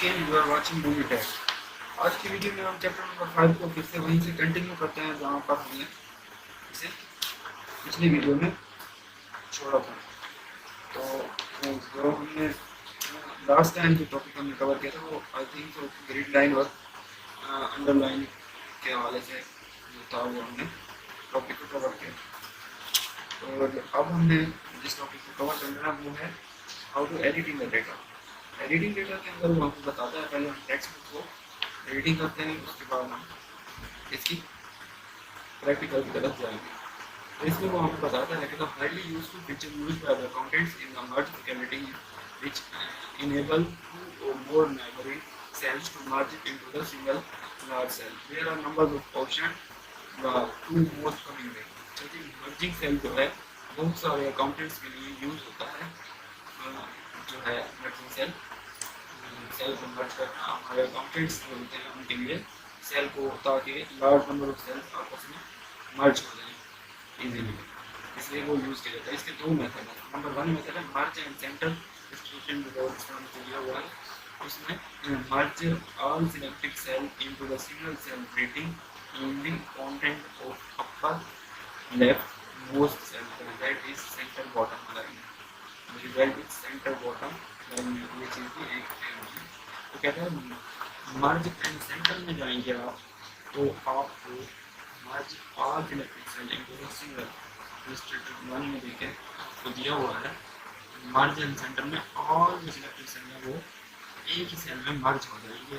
Again you are watching movie tech. आज की video में हम चैप्टर नंबर 5 को फिर से वहीं से कंटिन्यू करते हैं जहाँ पर हमने इसे पिछली वीडियो में छोड़ा था। तो जो हमने लास्ट टाइम जो टॉपिक हमने कवर किया था वो आई थिंक तो ग्रिड लाइन और अंडरलाइन के हवाले से जो था वो हमने टॉपिक को कवर किया। तो अब हमने जिस टॉपिक को कवर करना है वो है how to editing the data. Editing data के अंदर वो हमको बताता है, पहले हम टेक्स्ट बुक को एडिटिंग करते हैं, उसके बाद हम इसकी प्रैक्टिकल की तरफ जाएंगे। तो इसमें वो हमें बताता है कि the highly useful feature used by the accountants in the merge facility which enable two or more neighboring cells to merge into the single large cell. There are numbers of options, the two most common way. जैसे merging cell जो है बहुत सारे accountants के लिए use होता है, जो है मर्जिंग सेल सेल को मर्ज करना हमारे अकाउंटेंट्स जो होते हैं उनके लिए सेल को, ताकि लार्ज नंबर ऑफ सेल्स आपस में मर्ज हो जाए इजीली, इसलिए वो यूज़ किया जाता है। इसके दो मेथड है। नंबर वन मेथड है मर्ज एंड सेंटर डिस्ट्रीब्यूशन दिया हुआ है, उसमें merge all selected cell into the single cell creating using content of upper left most cell, the result is centre bottom line. Result is centre bottom line, ये चीज़ भी एक तो कहते हैं मर्ज एंड सेंटर में जाएंगे आप तो आपको merge all selected cell into the single distributed one में देखें तो दिया हुआ है मर्ज एंड सेंटर में ऑल जो सिलेक्टेड सेल है वो एक ही सेल में मर्ज हो जाएंगे।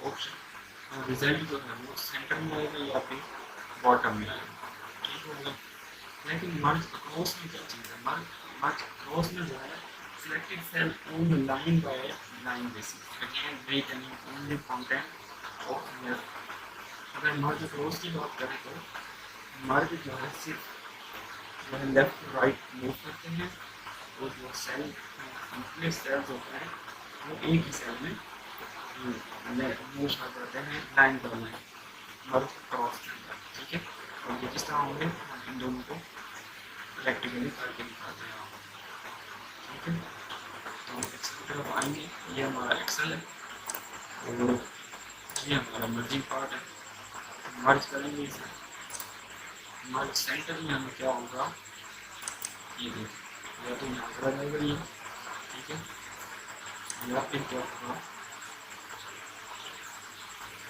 ऑप्शन रिजल्ट जो है वो सेंटर में आएगा या फिर बॉटम में आएगा, ठीक होगा। लेकिन मर्ज क्रॉस में क्या चीज़ है, मर्ज क्रॉस में जो है selected cell on the line by line basis, again retaining only content of left। अगर मर्ज क्रॉस की बात करें तो मर्ज जो है सिर्फ जो है लेफ्ट राइट मूव करते हैं और जो सेल कंप्लीट सेल्स होते हैं वो एक ही सेल में मूव कर जाते हैं line by line merge cross के अंदर, ठीक है। और ये जिस तरह होंगे हम इन दोनों को प्रैक्टिकली करके दिखाते हैं, ठीक है। तो एक्सेल की तरफ आएंगे, ये हमारा एक्सेल है और ये हमारा मर्जिंग पार्ट है। मर्ज करेंगे इसे, मर्ज सेंटर में हमें क्या होगा ये देखिए, या तो यहाँ पर आ जाएगा ये, ठीक है, या फिर क्या होगा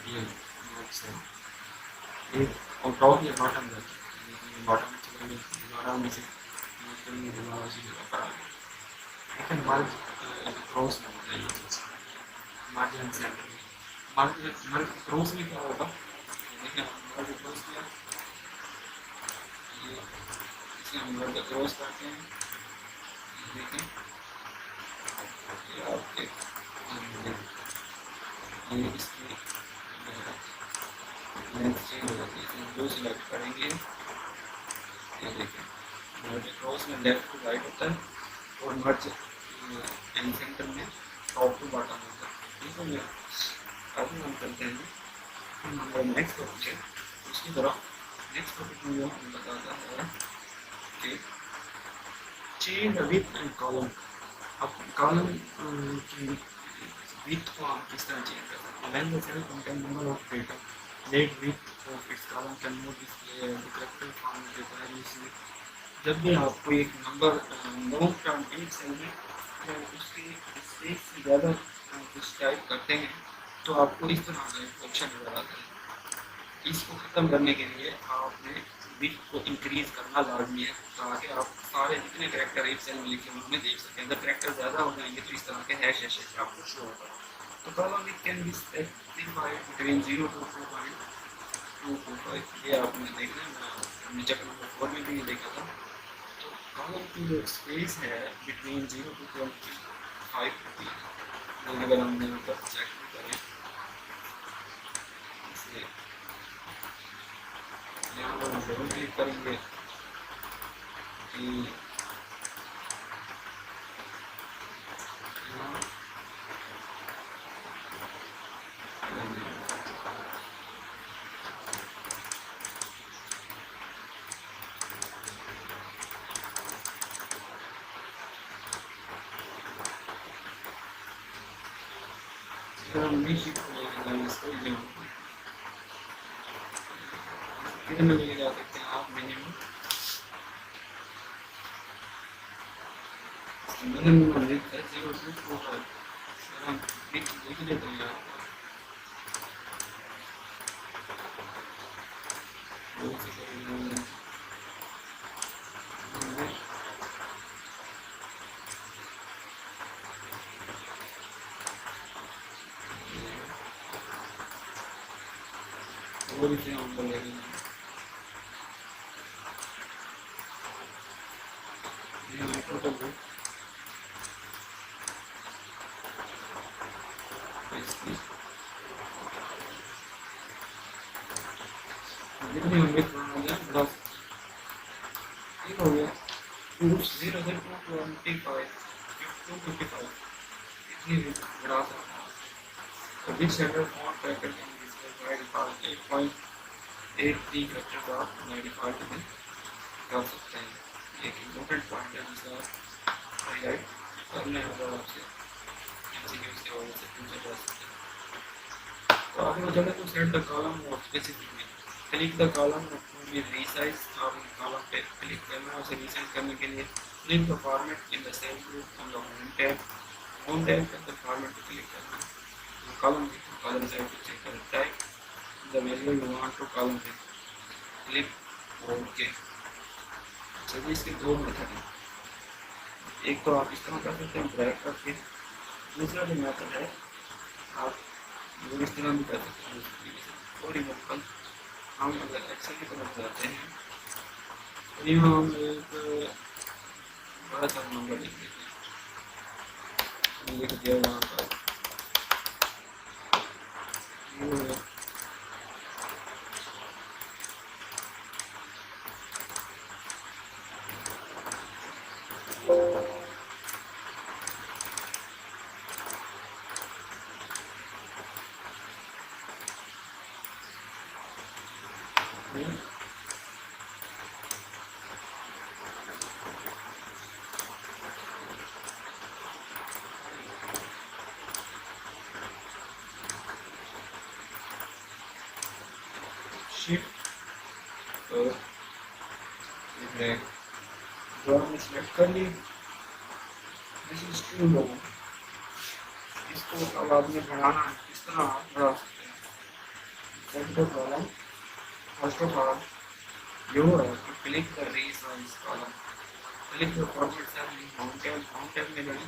ये मर्ज सेल एक और टॉप या बॉटम जाके बॉटम में चलेंगे दोबारा में से मर्ज करेंगे दोबारा उसी जगह पर आ गए, लेकिन मर्ज क्रॉस में होता है ये चीज़ मर्ज एंड सेंटर में। मर्ज क्रॉस में क्या होगा देखिए, मर्ज क्रॉस किया ये इसे हम मर्ज क्रॉस करते हैं, देखें ये आप ये इसकी लेंथ चेंज हो जाती है, जो सिलेक्ट करेंगे ये देखें मर्ज क्रॉस में लेफ्ट टू राइट होता है और मर्ज एंड सेंटर में टॉप टू बॉटम होता है, ठीक है भैया। अब हम करते हैं हमारा नेक्स्ट टॉपिक है उसकी तरफ। नेक्स्ट टॉपिक में जो हमें बताता है कि चेंज विथ एंड कॉलम। अब कॉलम की विथ को हम किस तरह चेंज कर सकते हैं। When the cell contain number of data let width of its column can not display the correct form data usually. जब भी आपको एक नंबर लॉन्ग टर्म एक सेल में तो उसके स्पेस से ज़्यादा कुछ टाइप करते हैं तो आपको इस तरह का एक ऑप्शन नजर आता है। इसको ख़त्म करने के लिए आपने विथ को इंक्रीज करना लाजमी है ताकि आप सारे जितने करेक्टर एक सेल में लिखे हैं उनमें देख सकें। अगर करेक्टर ज़्यादा हो जाएंगे तो इस तरह के हैश हैश आपको शो होगा। तो column with can be specified between 0 to 2.245, ये आपने देखना है, हमने चैप्टर नंबर 4 में भी ये देखा था। तो कॉलम की जो स्पेस है बिटवीन 0 to 25 होती है, अगर हम यहाँ पर चेक करें इसलिए यहाँ पर हम डबल क्लिक करेंगे कि नहीं शिफ्ट हो जाएगा इसको यहाँ कितने ले जा सकते हैं आप मिनिमम मिनिमम लिखता है 0.25 सर हम लिख लेते हैं यहाँ और इसे हम बोलेंगे यहाँ टोटल जितने हम लिख रहे हैं प्लस ये हो गया 0 से 225 255 इतनी भी बढ़ा सकते हैं तो big centre font factor can be displayed by default 8.83 factor का बाय डिफॉल्ट में कर सकते हैं एक इम्पोर्टेंट पॉइंट है जिसका हाईलाइट करने होगा आपसे एमसीक्यू से वजह से पूछा जा सकता है तो आगे चले तो सेट द कॉलम और स्पेसिफिकली क्लिक द कॉलम में रीसाइज और कॉलम पे क्लिक करना है उसे रीसाइज करने के लिए click the format in the cell group on the home tab पर फॉर्मेट पे क्लिक करना है कॉलम साइज को चेक करें type the value you want to column पे क्लिक ओके चलिए इसके दो मेथड हैं एक तो आप इस्तेमाल कर सकते हैं ड्रैग करके दूसरा जो मेथड है आप वो इस तरह भी कर सकते हैं थोड़ी मुश्किल हम अगर एक्सेल की तरफ जाते हैं तो यहाँ हम एक बड़ा सा नंबर लिख देते हैं लिख दिया वहाँ पर शिफ्ट और ड्रैग जो हमने सिलेक्ट कर ली दिस इज टू लो इसको अब आपने बढ़ाना है किस तरह आप बढ़ा सकते हैं set the column first of all you have to click the resize column click the format cell in home tab में जाएं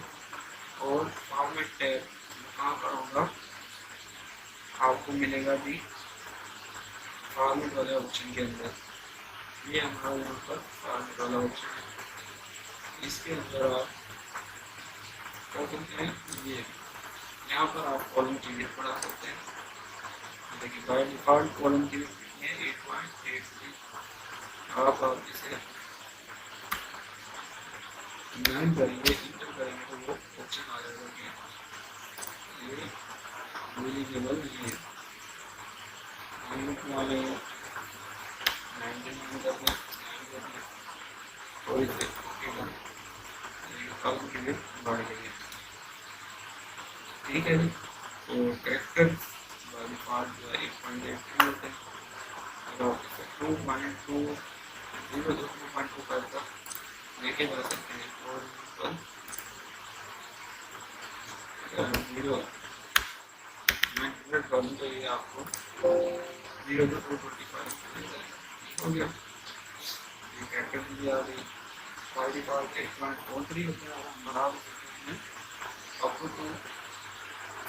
और format tab कहाँ पर होगा आपको मिलेगा भी फॉर्मेट वाले ऑप्शन के अंदर ये हमारा यहाँ पर फॉर्मेट वाला ऑप्शन है इसके अंदर आप क्या करते हैं ये यहाँ पर आप कॉलम की विड्थ बढ़ा सकते हैं देखिए बाय डिफॉल्ट कॉलम की विड्थ कितनी है 8.83 आप इसे 9 करेंगे इंटर करेंगे तो वो ऑप्शन आ जाएगा कि ये विजिबल नहीं है वाले 19 करते और इसे कॉलम की विड्थ बढ़ गई है ठीक है जी तो कैरेक्टर बाय डिफॉल्ट जो है 8.83 होते हैं अगर आप इसे 2.25 तक लेके जा सकते हैं और जीरो मैं करूँ तो ये आपको 0.225 हो गया ये कैरेक्टर भी आ गई बाय डिफॉल्ट 8.43 होते हैं हम बढ़ा सकते हैं up to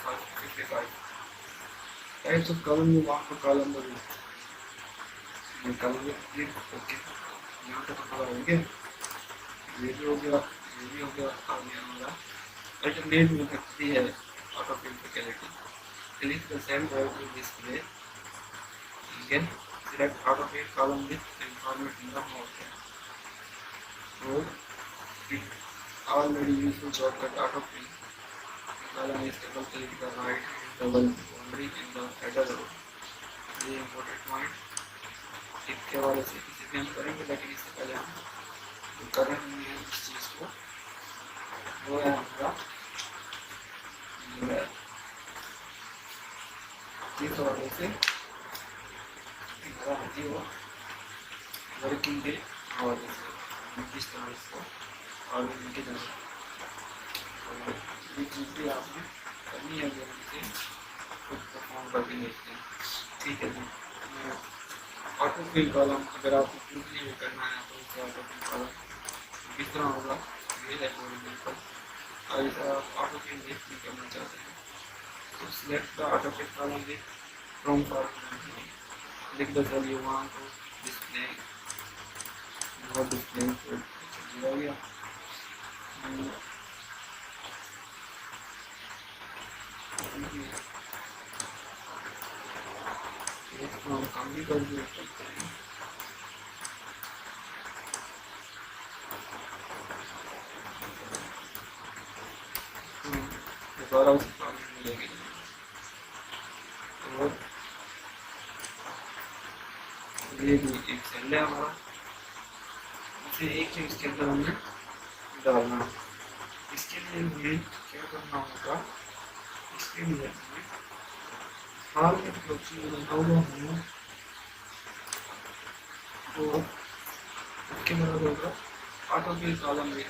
555 types of column you want to column the column click okay यहाँ तक हमारा हो गया ये भी हो गया आ गया हमारा अल्टरनेट में सकती है auto fill facility click the cell drive display again select auto fill column with and format in the mouse so it already useful shortcut auto fill column is double click the right double boundary in the header row ये important point टिक के वाले से किसी भी हम करेंगे लेकिन इससे पहले हम कर रहे हैं इस चीज को वो है हमारा इस हवाले से हमारा होती वो वर्किंग के हवाले से हम किस तरह इसको आगे लेके जा सकते हैं। ये चीज़ भी आपने करनी है जल्दी से खुद परफॉर्म करके देखते हैं। ठीक है जी। ऑटो फिल कॉलम अगर आपको क्विकली में करना है तो उससे ऑटो फिल कॉलम किस तरह होगा ये है फॉर एग्जाम्पल। अगर आप ऑटो फिल नहीं करना चाहते हैं तो select the auto fill column with from for लिख the cell you want to display not display हो गया। इसको हम कम भी कर सकते हैं। दोबारा उस काम में मिलेगी और ये भी एक सेल है हमारा, इसे एक चीज इसके अंदर हमें डालना। इसके लिए हमें क्या करना होगा, इसके लिए हमें हाल में जो चीज बना हुआ है तो उसके बाद होगा ऑटो फिल कॉलम में,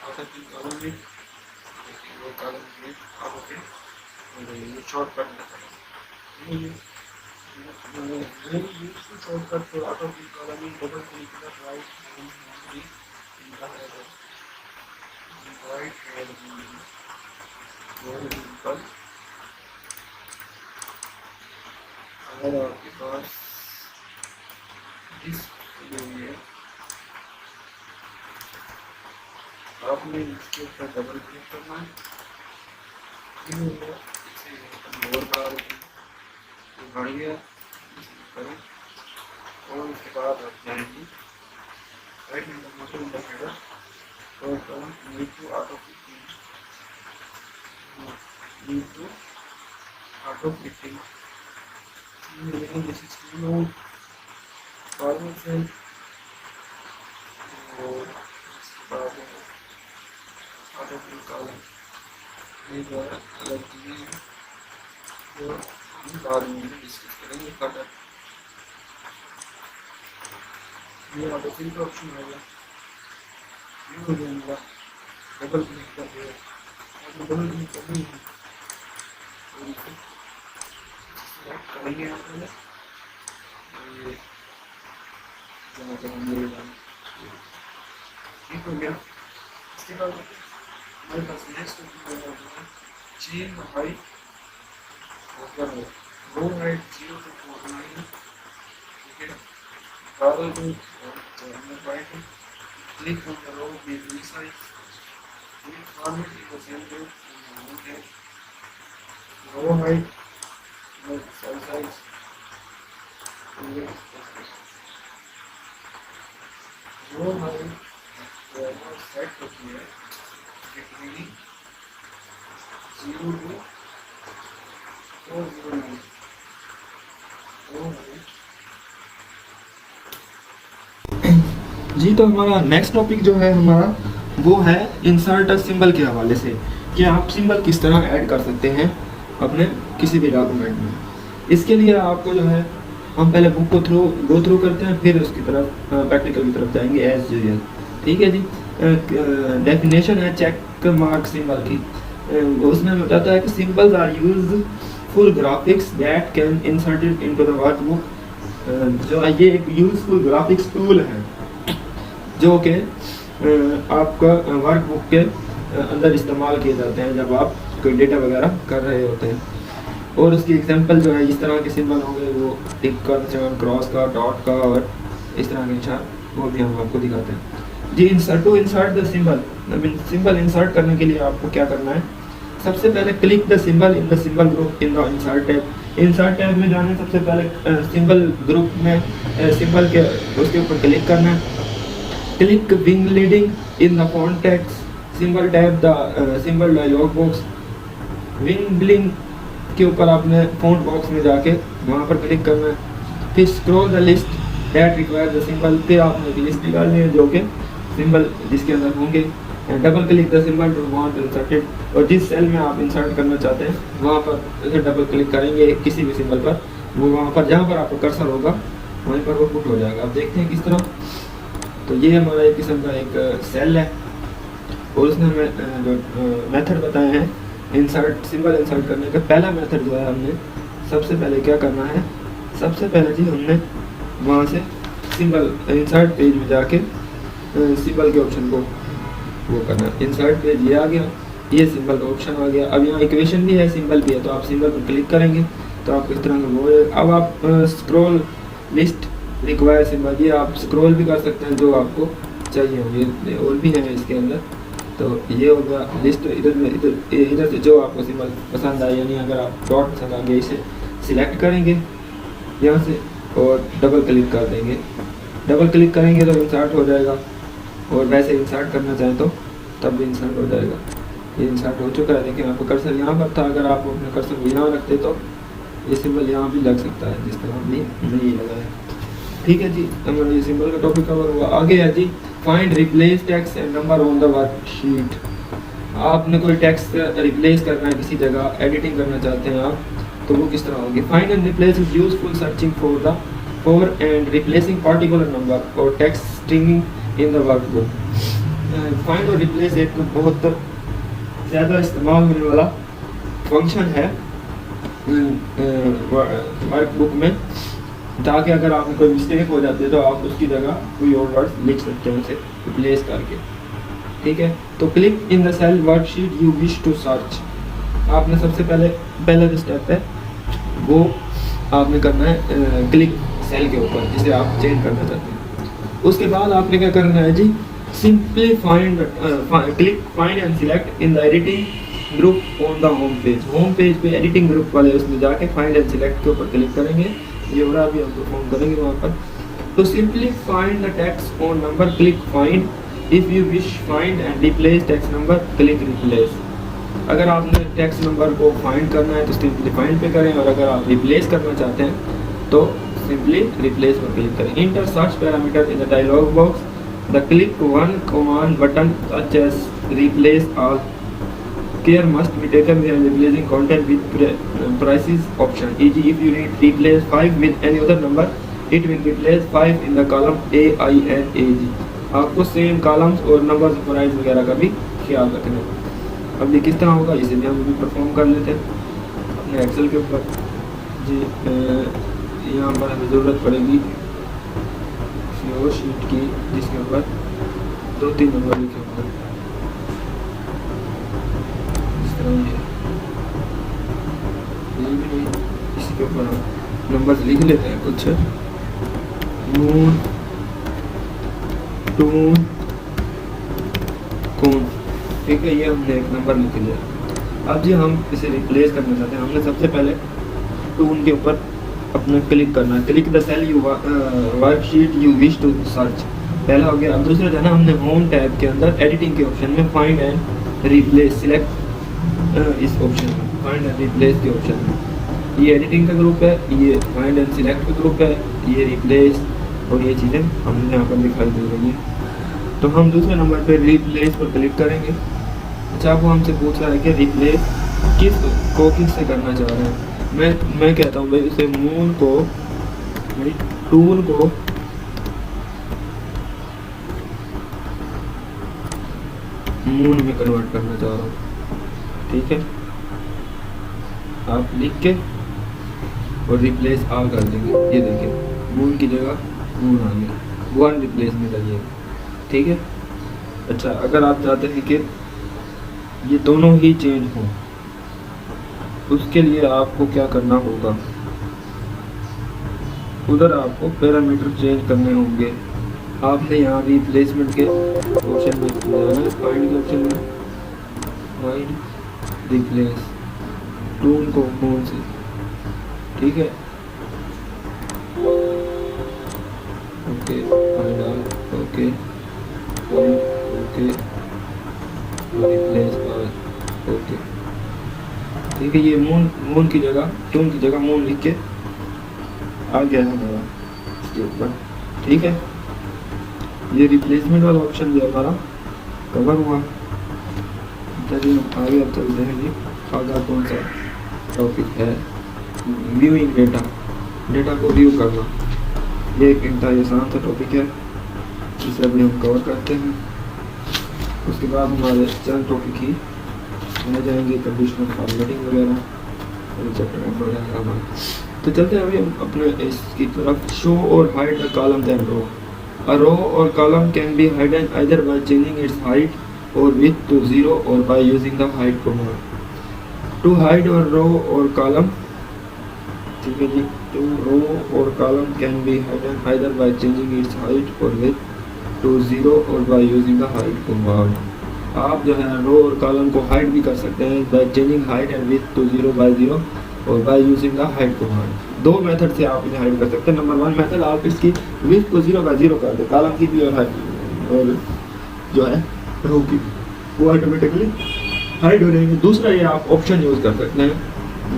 ऑटो फिल कॉलम में वो कॉलम में ऑटो फिल ये शॉर्टकट है useful shortcut for auto fill column in double click the right hand in the header right hand simple. अगर आपके पास इस है आपने इसके ऊपर डबल क्लिक करना है, इसे और बढ़ा देते हैं तो बढ़ गया करो और उसके बाद आप जाएंगे right hand motor in the header और need to auto fitting this is node forward cell और इसके बाद ऑटो फिल कॉलम ये जो है अलग चीज़ें हैं जो हम बाद में डिस्कस करेंगे फर्दर। ये ऑटो फिल का ऑप्शन आ गया, ये हो गया मेरा डबल क्लिक कर दिया, डबल क्लिक करनी है और इसे सेलेक्ट करेंगे यहाँ पर ये जमा करेंगे ठीक हो गया। इसके बाद हमारे पास next chain height row height 0 to 49 ठीक है। Travel to right click on the row with resize format in the same way row height cell size row height set होती है between 0 to 409 जी। तो हमारा नेक्स्ट टॉपिक जो है हमारा वो है इंसर्ट सिंबल के हवाले से कि आप सिंबल किस तरह ऐड कर सकते हैं अपने किसी भी डॉक्यूमेंट में। इसके लिए आपको जो है हम पहले बुक को गो थ्रू करते हैं फिर उसकी तरफ प्रैक्टिकल की तरफ जाएंगे एज यूजुअल। ठीक है जी। डेफिनेशन है चेक मार्क सिंबल की, उसमें बताता है कि symbols are used for graphics that can inserted into the workbook. जो ये एक यूजफुल ग्राफिक्स टूल है जो कि आपका वर्कबुक के अंदर इस्तेमाल किए जाते हैं जब आप कोई डेटा वगैरह कर रहे होते हैं। और उसकी एग्जांपल जो है इस तरह के सिंबल होंगे, वो टिक का निशान, क्रॉस का, डॉट का और इस तरह के निशान, वो भी हम आपको दिखाते हैं जी। Insert the symbol, symbol insert करने के लिए आपको क्या करना है, सबसे पहले click the symbol in the symbol group in the insert tab. Insert tab में जाने सबसे पहले सिंबल ग्रुप में सिंबल के उसके ऊपर क्लिक करना है। Click wing leading in the font text symbol tab the symbol dialog box. Wing bling के ऊपर आपने फॉन्ट बॉक्स में जाके वहाँ पर क्लिक करना है। फिर scroll the list that require the symbol, फिर आपने लिस्ट निकालनी है जो कि सिंबल जिसके अंदर होंगे। Double click the symbol to want to insert it, और जिस सेल में आप इंसर्ट करना चाहते हैं वहाँ पर डबल क्लिक करेंगे किसी भी सिंबल पर, वो वहाँ पर जहाँ पर आपका कर्सर होगा वहीं पर वो पुट हो जाएगा। आप देखते हैं किस तरह। तो ये हमारा एक किस्म का एक सेल है, और उसने हमें जो मेथड बताए हैं इंसर्ट सिंबल इंसर्ट करने का। पहला मेथड जो है, हमने सबसे पहले क्या करना है, सबसे पहले जी हमने वहाँ से सिंबल इंसर्ट पेज में जाके सिंबल के ऑप्शन को वो करना। इंसर्ट पेज ये आ गया, ये सिंबल का ऑप्शन आ गया। अब यहाँ इक्वेशन भी है, सिंबल भी है, तो आप सिंबल पर क्लिक करेंगे तो आपको इस तरह का वो है। अब आप स्क्रॉल लिस्ट रिक्वायर सिंबल, ये आप स्क्रॉल भी कर सकते हैं जो आपको चाहिए होंगे, और भी है इसके अंदर। तो ये हो गया लिस्ट, इधर से जो आपको सिंबल पसंद आए, यानी अगर आप डॉट पसंद आ गया इसे सिलेक्ट करेंगे यहाँ से और डबल क्लिक कर देंगे। डबल क्लिक करेंगे तो इंसर्ट हो जाएगा, और वैसे इंसर्ट करना चाहें तो तब भी इंसर्ट हो जाएगा। ये इंसर्ट हो चुका है, देखिए आपका कर्सर यहाँ पर था, अगर आप अपने कर्सर को यहाँ रखते तो ये सिंबल यहाँ भी लग सकता है, जिस तरह हमने नहीं लगाया। ठीक है जी, हमारा ये सिंबल का टॉपिक कवर हुआ। आगे है जी find replace text and number on the worksheet. आपने कोई टेक्स्ट रिप्लेस करना है किसी जगह, एडिटिंग करना चाहते हैं आप, तो वो किस तरह होगी। Find and replace is useful searching for and replacing particular number or text string in the workbook. Find और रिप्लेस एक बहुत ज़्यादा इस्तेमाल होने वाला फंक्शन है वर्कबुक में, ताकि अगर आपको कोई मिस्टेक हो जाती है तो आप उसकी जगह कोई और वर्ड लिख सकते हैं उसे रिप्लेस करके। ठीक है, तो click in the cell worksheet you wish to search. आपने सबसे पहला जो स्टेप है वो आपने करना है क्लिक सेल के ऊपर जिसे आप चेंज करना चाहते हैं। उसके बाद आपने क्या करना है जी, simply click find and select in the editing group on the home page. Home page पे एडिटिंग ग्रुप वाले उसमें जाके फाइंड एंड सिलेक्ट के ऊपर क्लिक करेंगे, ये हो रहा अभी हम परफॉर्म करेंगे वहाँ पर। तो simply find the text on number, click find. If you wish find and replace text number, click replace. अगर आपने टेक्स्ट नंबर को फाइंड करना है तो सिंपली फाइंड पे करें, और अगर आप रिप्लेस करना चाहते हैं तो सिंपली रिप्लेस पर क्लिक करें। Enter search parameter in the dialog box, the click one command button such as replace all. Care must be taken when replacing content with prices option. E.g., if you need replace 5 with any other number, it will replace 5 in the column A, I, N, A, G. आपको same columns और numbers price वगैरह का भी ख्याल रखना है। अब ये किस तरह होगा इसे भी हम भी परफॉर्म कर लेते हैं अपने एक्सेल के ऊपर जी। यहाँ पर हमें ज़रूरत पड़ेगी फ्लो शीट की, जिसके ऊपर 2-3 नंबर लिखे होंगे। ये भी नहीं, इसके ऊपर हम नंबर्स लिख लेते हैं कुछ। नून, टून, कौन, ठीक है, ये हमने एक नंबर लिख लिया। अब जी हम इसे रिप्लेस करना चाहते हैं। हमने सबसे पहले टून के ऊपर अपना क्लिक करना है। Click the cell you worksheet you wish to search, पहला हो गया। अब दूसरा जो है ना, हमने होम टैब के अंदर एडिटिंग के ऑप्शन में फाइंड एंड रिप्लेस सिलेक्ट इस ऑप्शन में, फाइंड एंड रिप्लेस के ऑप्शन में। ये एडिटिंग का ग्रुप है, ये फाइंड एंड सिलेक्ट का ग्रुप है, ये रिप्लेस, और ये चीज़ें हमें यहाँ पर दिखाई दे रही हैं। तो हम दूसरे नंबर पे रिप्लेस पर क्लिक करेंगे। अच्छा, वो हमसे पूछ रहा है कि रिप्लेस किस से करना चाह रहे हैं। मैं कहता हूँ भाई उसे मून को, टून को मून में कन्वर्ट करना चाह रहा हूँ। ठीक है, आप लिख के और रिप्लेस ऑल कर देंगे। ये देखिए मून की जगह मून आ गया, वन रिप्लेसमेंट आ गया। ठीक है, अच्छा, अगर आप चाहते हैं कि ये दोनों ही चेंज हों, उसके लिए आपको क्या करना होगा, उधर आपको पैरामीटर चेंज करने होंगे। आपने यहाँ रिप्लेसमेंट के ऑप्शन में जाना है, फाइंड के ऑप्शन में, फाइंड रिप्लेस टून को मून से। ठीक है, okay, find all, okay, okay, replace all, okay. ठीक है, ये मून की जगह, टून की जगह मून लिख के आ गया है हमारा इसके ऊपर। ठीक है, ये रिप्लेसमेंट वाला ऑप्शन जो हमारा कवर हुआ। चलिए आगे अब चलते हैं जी। आगे कौन सा टॉपिक है, व्यूइंग डेटा, डेटा को व्यू करना। ये एक इंतहाई आसान सा टॉपिक है, जिसे अभी हम कवर करते हैं। उसके बाद हमारे चंद टॉपिक ही रह जाएंगे, कंडीशनल फॉर्मेटिंग वगैरह, और चैप्टर एंड हो जाएगा हमारा। तो चलते हैं अभी हम अपने इसकी तरफ। शो और hide the column then row. A row or column can be hidden either by changing its height or width to 0 or by using the hide command. To hide a row or column, ठीक है जी, to row or column can be hidden either by changing its height or width to 0 or by using the hide command. आप जो है रो और column को hide भी कर सकते हैं by changing height and width to 0 by 0 और by using the hide command. दो मेथड से आप इन्हें हाइड कर सकते हैं। नंबर 1 मेथड, आप इसकी विड्थ को 0 बाय 0 कर दें, कॉलम की भी और हाइड और जो है रो की, वो ऑटोमेटिकली हाइड हो जाएंगे। दूसरा ये आप ऑप्शन यूज़ कर सकते हैं,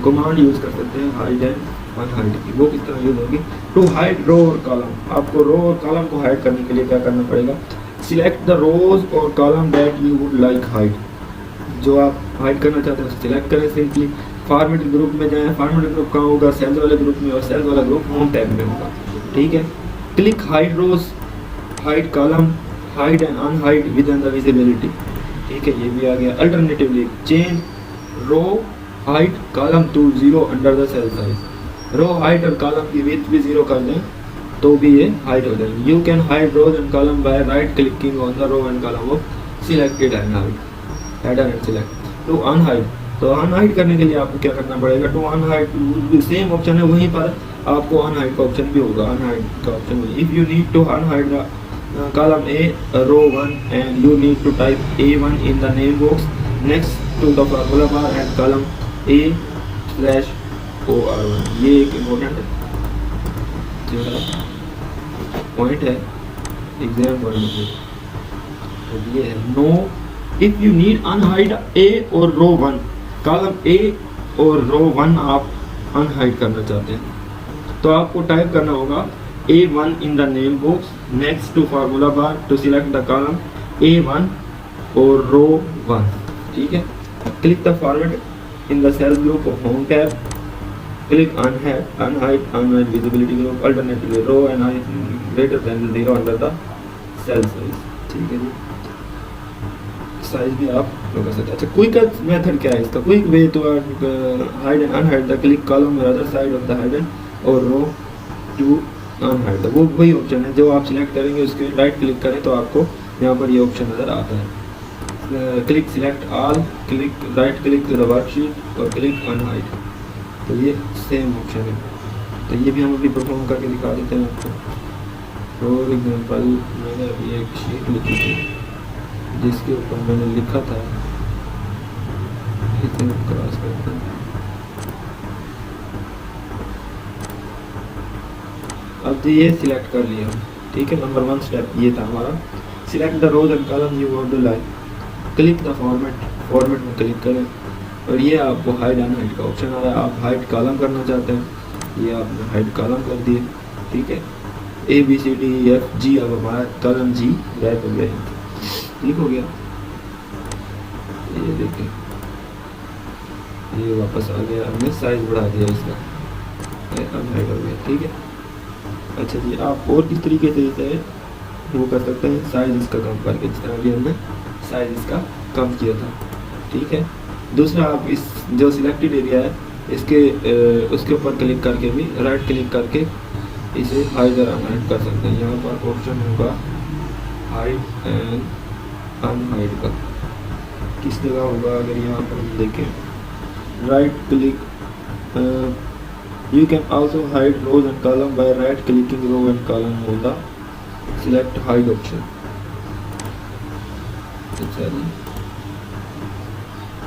कमांड यूज़ कर सकते हैं हाइड एंड अनहाइड की। वो किस तरह यूज़ होगी? टू हाइड रो और कॉलम, आपको रो और कॉलम को हाइड करने के लिए क्या करना पड़ेगा? सिलेक्ट द रोज और column that you would like hide. जो आप हाइड करना चाहते हैं उसे सिलेक्ट करें। सिंपली फॉर्मेट ग्रुप में जाएं। फॉर्मेट ग्रुप कहाँ होगा? सेल्स वाले ग्रुप में, और सेल्स वाला ग्रुप होम टैब में होगा। ठीक है, click hide rows, hide column, hide and unhide within the visibility. ठीक है, ये भी आ गया। Alternatively change row height column to 0 under the cell size. Row height और कॉलम की विड्थ भी 0 कर दें तो भी ये हाइड हो जाएगी। You can hide rows and column by right clicking on the row and column of selected and hide, header and select. To unhide, तो अनहाइड करने के लिए आपको क्या करना पड़ेगा? टू अनहाइड सेम ऑप्शन है, वहीं पर आपको अनहाइड का ऑप्शन भी होगा। अनहाइड का option, if you need to unhide the column A row 1 and you need to type A1 in the name box next to the formula bar and column A/OR1। ये एक important जो है point है exam point में, तो ये है know if you need unhide A और रो 1, कॉलम A और रो 1 आप अनहाइड करना चाहते हैं तो आपको टाइप करना होगा A1 in the name box next to formula bar to select the column A1 और रो 1। ठीक है, click the forward in the cells group of home tab, click unhide visibility group, alternatively row and height greater than 0 under the cell size. ठीक है जी, size भी आप लोग कर सकते हैं। अच्छा, क्विक मेथड क्या है इसका? Quick way to hide and unhide the click column और other side of the hide और रो टू अनहाइड। वो वही ऑप्शन है जो आप सिलेक्ट करेंगे, उसके राइट क्लिक करें तो आपको यहाँ पर ये ऑप्शन नज़र आता है। Click select all, click right click to the worksheet और क्लिक अनहाइड, तो ये सेम ऑप्शन है। तो ये भी हम अभी परफॉर्म करके दिखा देते हैं आपको। फॉर एग्जाम्पल मैंने अभी एक शीट लिखी थी जिसके ऊपर मैंने लिखा था, इतने क्रॉस करते हैं। अब तो ये सिलेक्ट कर लिया। ठीक है, नंबर 1 स्टेप ये था हमारा, select the rows and column you want to like, click the format में क्लिक करें और ये आपको हाइड अनहाइड का ऑप्शन आ रहा है। आप हाइड कॉलम करना चाहते हैं, ये आपने हाइड कॉलम कर दिए। ठीक है, ABCDEFG, अब हमारा कॉलम G गायब हो गया। ठीक हो गया, ये देखिए ये वापस आ गया, हमने साइज बढ़ा दिया इसका, अनहाइड हो गया। ठीक है, अच्छा जी, आप और किस तरीके से इसे वो कर सकते हैं? साइज इसका कम करके, जिस तरह भी हमने साइज इसका कम किया था। ठीक है, दूसरा आप इस जो सिलेक्टेड एरिया है इसके उसके ऊपर क्लिक करके भी राइट क्लिक करके इसे हाइड और अनहाइड कर सकते हैं। यहाँ पर ऑप्शन होगा हाइड एंड अनहाइड का, किस जगह होगा? अगर यहाँ पर हम देखें right click, you can also hide rows and column by right clicking row and column on the select hide option. अच्छा जी,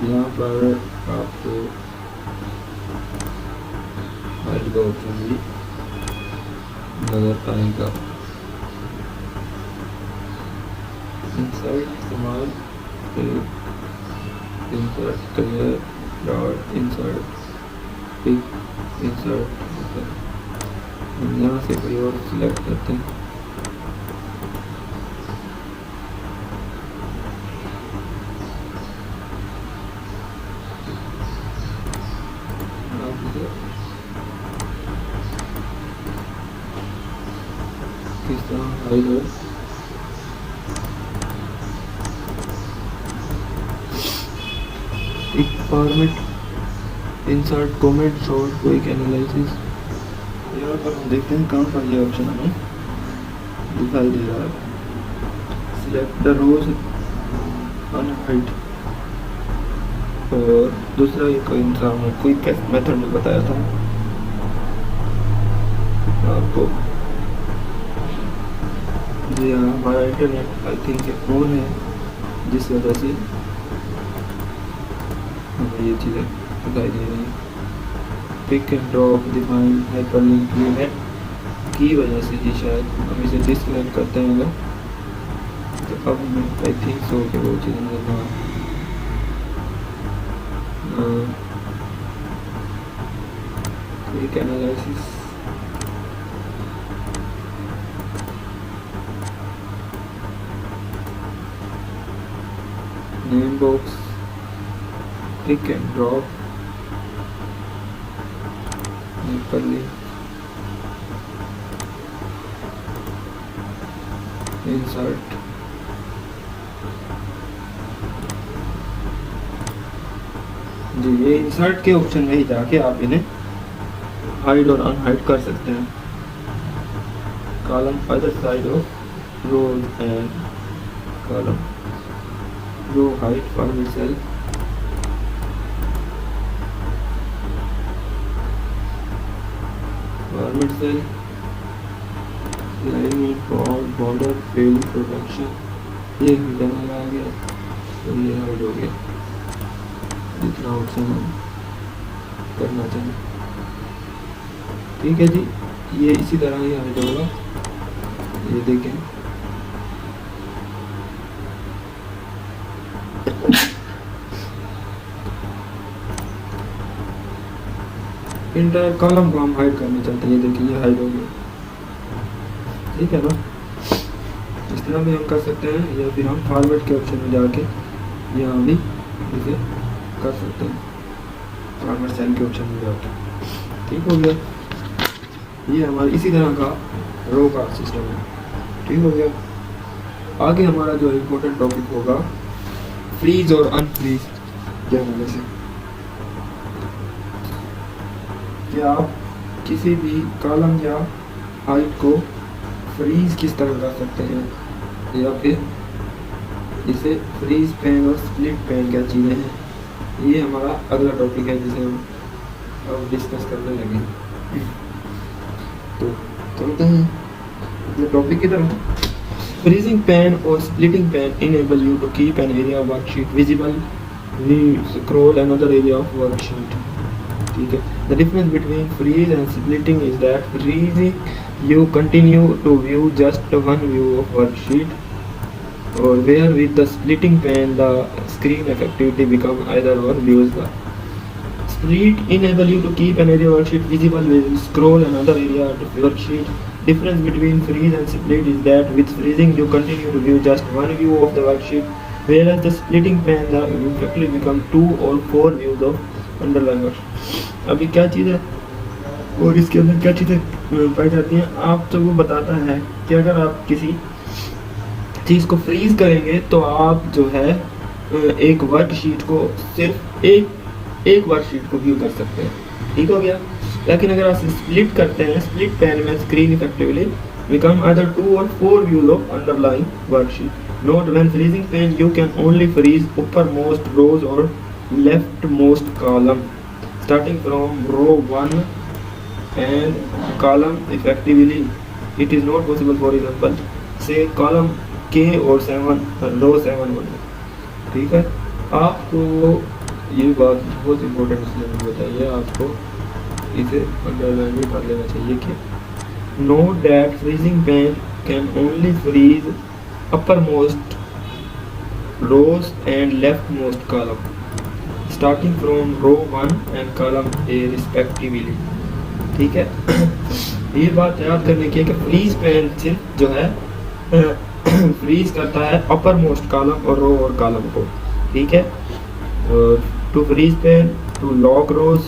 यहाँ पर आपको हाइड का ऑप्शन भी नजर आएगा। इंसर्ट इस्तेमाल, insert clear dot insert pick insert, हम यहाँ से कोई और सिलेक्ट करते हैं। किस तरह हाइड हो। एक format insert comment short quick analysis, यहाँ पर हम देखते हैं कहाँ पर ये ऑप्शन हमें दिखाई दे रहा है। सिलेक्ट द रोज अनहाइड, और दूसरा एक इंसान क्विक मेथड में बताया था आपको। जी हाँ, हमारा इंटरनेट आई थिंक ऑन है, जिस वजह से हमें ये चीज़ें दिखाई दे रही हैं। Pick and drop define hyperlink net की वजह से ही शायद हम इसे डिस्कनेक्ट करते हैं, तो अब हमें आई थिंक सो कि वो चीज़ नजर ना quick analysis. Name box, pick and drop, hyperlink, insert, जी ये इंसर्ट के ऑप्शन में ही जाके आप इन्हें हाइड और अनहाइड कर सकते हैं। Column other side of row and column, row height format cell, format cell, alignment border field protection, ये हिडन आ गया तो ये हाइड हो गया। जितना ऑप्शन हम करना चाहिए, ठीक है जी, ये इसी तरह ही हाइड होगा। ये देखें, इंटायर कॉलम को हम हाइड करना चाहते हैं, ये देखिए ये हाइड हो गया, ठीक है ना। इस तरह भी हम कर सकते हैं, या फिर हम फॉर्मेट के ऑप्शन में जाके यहाँ भी इसे कर सकते हैं, फॉर्मेट सेल के ऑप्शन में जाके, ठीक हो गया। ये हमारा इसी तरह का रो का सिस्टम है, ठीक हो गया। आगे हमारा जो इम्पोर्टेंट टॉपिक होगा फ्रीज और अनफ्रीज के हवाले से, कि आप किसी भी कॉलम या हाइट को फ्रीज किस तरह कर सकते हैं, या फिर इसे फ्रीज पेन और स्प्लिट पेन क्या चीज़ें हैं, ये हमारा अगला टॉपिक है जिसे हम अब डिस्कस करने लगे। तो चलते हैं अपने टॉपिक की तरफ। फ्रीजिंग पेन और splitting pane enable you to keep an area of worksheet visible, scroll another area of worksheet, ठीक है। The difference between freeze and splitting is that freezing you continue to view just one view of worksheet, or where with the splitting pane the screen effectively become either or views. The split enable you to keep an area worksheet visible with scroll another area of worksheet. Difference between freeze and split is that with freezing you continue to view just one view of the worksheet, whereas the splitting pane the effectively become 2 or 4 views of underlying worksheet. अभी क्या चीज़ है और इसके अंदर क्या चीज़ें पाई जाती हैं, आप तो वो बताता है कि अगर आप किसी चीज़ को फ्रीज करेंगे तो आप जो है एक वर्कशीट को सिर्फ एक वर्कशीट को व्यू कर सकते हैं, ठीक हो गया। लेकिन अगर आप स्प्लिट करते हैं, स्प्लिट पैन में screen effectively become other 2 or 4 views of underlying worksheet. Note when freezing pane you can only freeze uppermost rows or leftmost column starting from row 1 and column effectively. It is not possible, for example, say column K और 7 row 7 1, ठीक है। आपको ये बात बहुत important इसलिए मुझे बताइए, आपको इसे अंडरलाइन भी कर लेना चाहिए कि note that freezing pane can only freeze uppermost rows and leftmost column starting from row 1 and column A respectively, ठीक है। ये बात याद करने की है कि फ्रीज पेन सिर्फ जो है फ्रीज करता है अपर मोस्ट कॉलम और रो और कॉलम को, ठीक है। To freeze pane to lock rows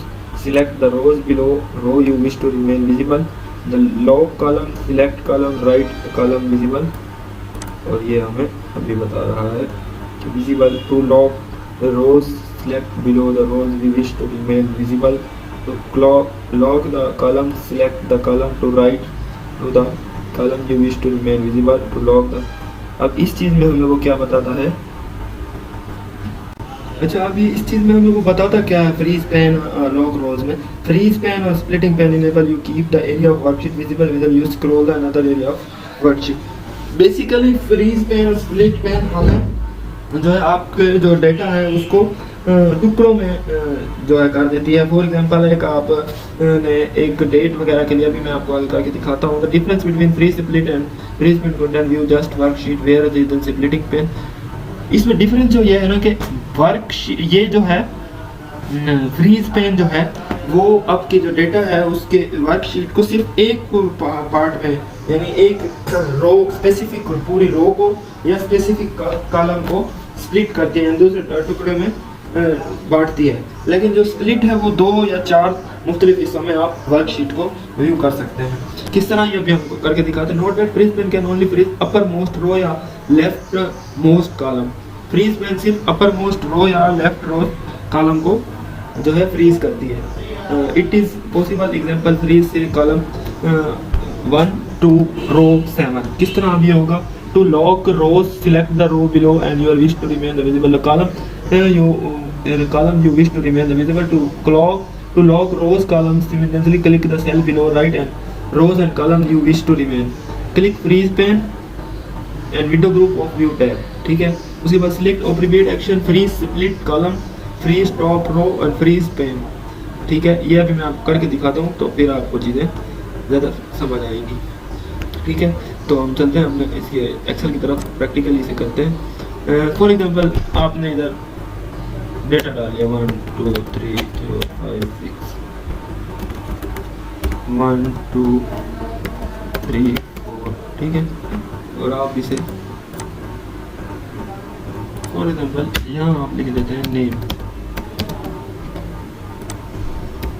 select the rows below row you wish to remain visible, the lock column select column right column visible, और ये हमें अभी बता रहा है कि visible to lock the rows select below the rows we wish to remain visible, to lock the column select the column to right to the column you wish to remain visible, to lock the. अब इस चीज़ में हम लोग को क्या बताता है, अच्छा अभी इस चीज़ में हम लोग को बताता क्या है, फ्रीज पेन लॉक रोज में फ्रीज पेन और splitting pane enable you keep the area of worksheet visible with you scroll the another area of worksheet. Basically freeze pane और स्प्लिट पेन हमें जो है आपके जो डेटा है उसको टुकड़ों में जो है कर देती है। फॉर एग्जांपल एक आप ने एक डेट वगैरह के लिए अभी मैं आपको आगे करके दिखाता हूँ। The difference between free split and freeze pane content view just worksheet where the splitting pane. इसमें डिफरेंस जो ये है ना कि वर्कशीट ये जो है फ्रीज पेन जो है वो आपके जो डेटा है उसके वर्कशीट को सिर्फ एक पार्ट में, यानी एक रो स्पेसिफिक पूरी रो को या स्पेसिफिक कॉलम को स्प्लिट करती है, दूसरे टुकड़े में बांटती है। लेकिन जो स्प्लिट है वो 2 या 4 मुख्तलिफ हिस्सों में आप वर्कशीट को व्यू कर सकते हैं। किस तरह ये भी हम करके दिखाते हैं। Note that freeze pane can only freeze upper most row या left most column. Freeze pane सिर्फ अपर मोस्ट रो या लेफ्ट रो कॉलम को जो है फ्रीज करती है। It is possible example freeze से कॉलम 1 to रो 7। किस तरह अब ये होगा, to lock rows select the row below and you wish to remain the visible column you wish to remain visible, to lock rows columns simultaneously click the cell below right and rows and columns you wish to remain, click freeze pane and window group of view tab। ठीक है, उसके बाद select appropriate action freeze split column freeze top row और freeze pane। ठीक है, ये अभी मैं आपको करके दिखाता हूँ तो फिर आपको चीज़ें ज़्यादा समझ आएंगी। ठीक है, तो हम चलते हैं हमने इसके एक्सेल की तरफ, प्रैक्टिकली इसे करते हैं। फॉर एग्जांपल आपने इधर डेटा डाल लिया 1 2 3 4 5 6 1 2 3 4, ठीक है, और आप इसे फॉर एग्जांपल यहाँ आप लिख देते हैं नेम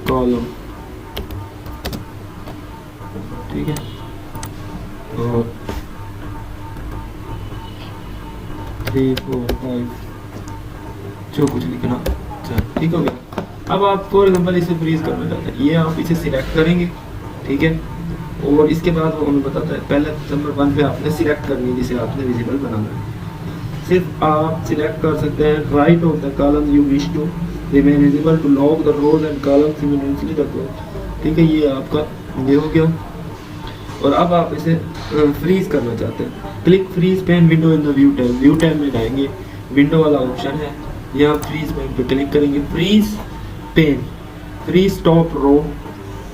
कॉलम, ठीक है, और 3 4 5 जो कुछ लिखना, अच्छा ठीक हो गया। अब आप फॉर एग्जांपल इसे फ्रीज करना चाहते हैं, ये आप इसे सिलेक्ट करेंगे, ठीक है, और इसके बाद वो हमें बताता है पहले नंबर 1 पे आपने सिलेक्ट करनी है जिसे आपने विजिबल बनाना है। सिर्फ आप सिलेक्ट कर सकते हैं right of the column you wish to remain visible, to lock the rows and column similarly the close. ठीक है, ये आपका ये हो गया। और अब आप इसे फ्रीज करना चाहते हैं, click freeze pane window in the view tab. View tab में जाएंगे, विंडो वाला ऑप्शन है, यहाँ फ्रीज पेन पे क्लिक करेंगे, freeze pane freeze top row.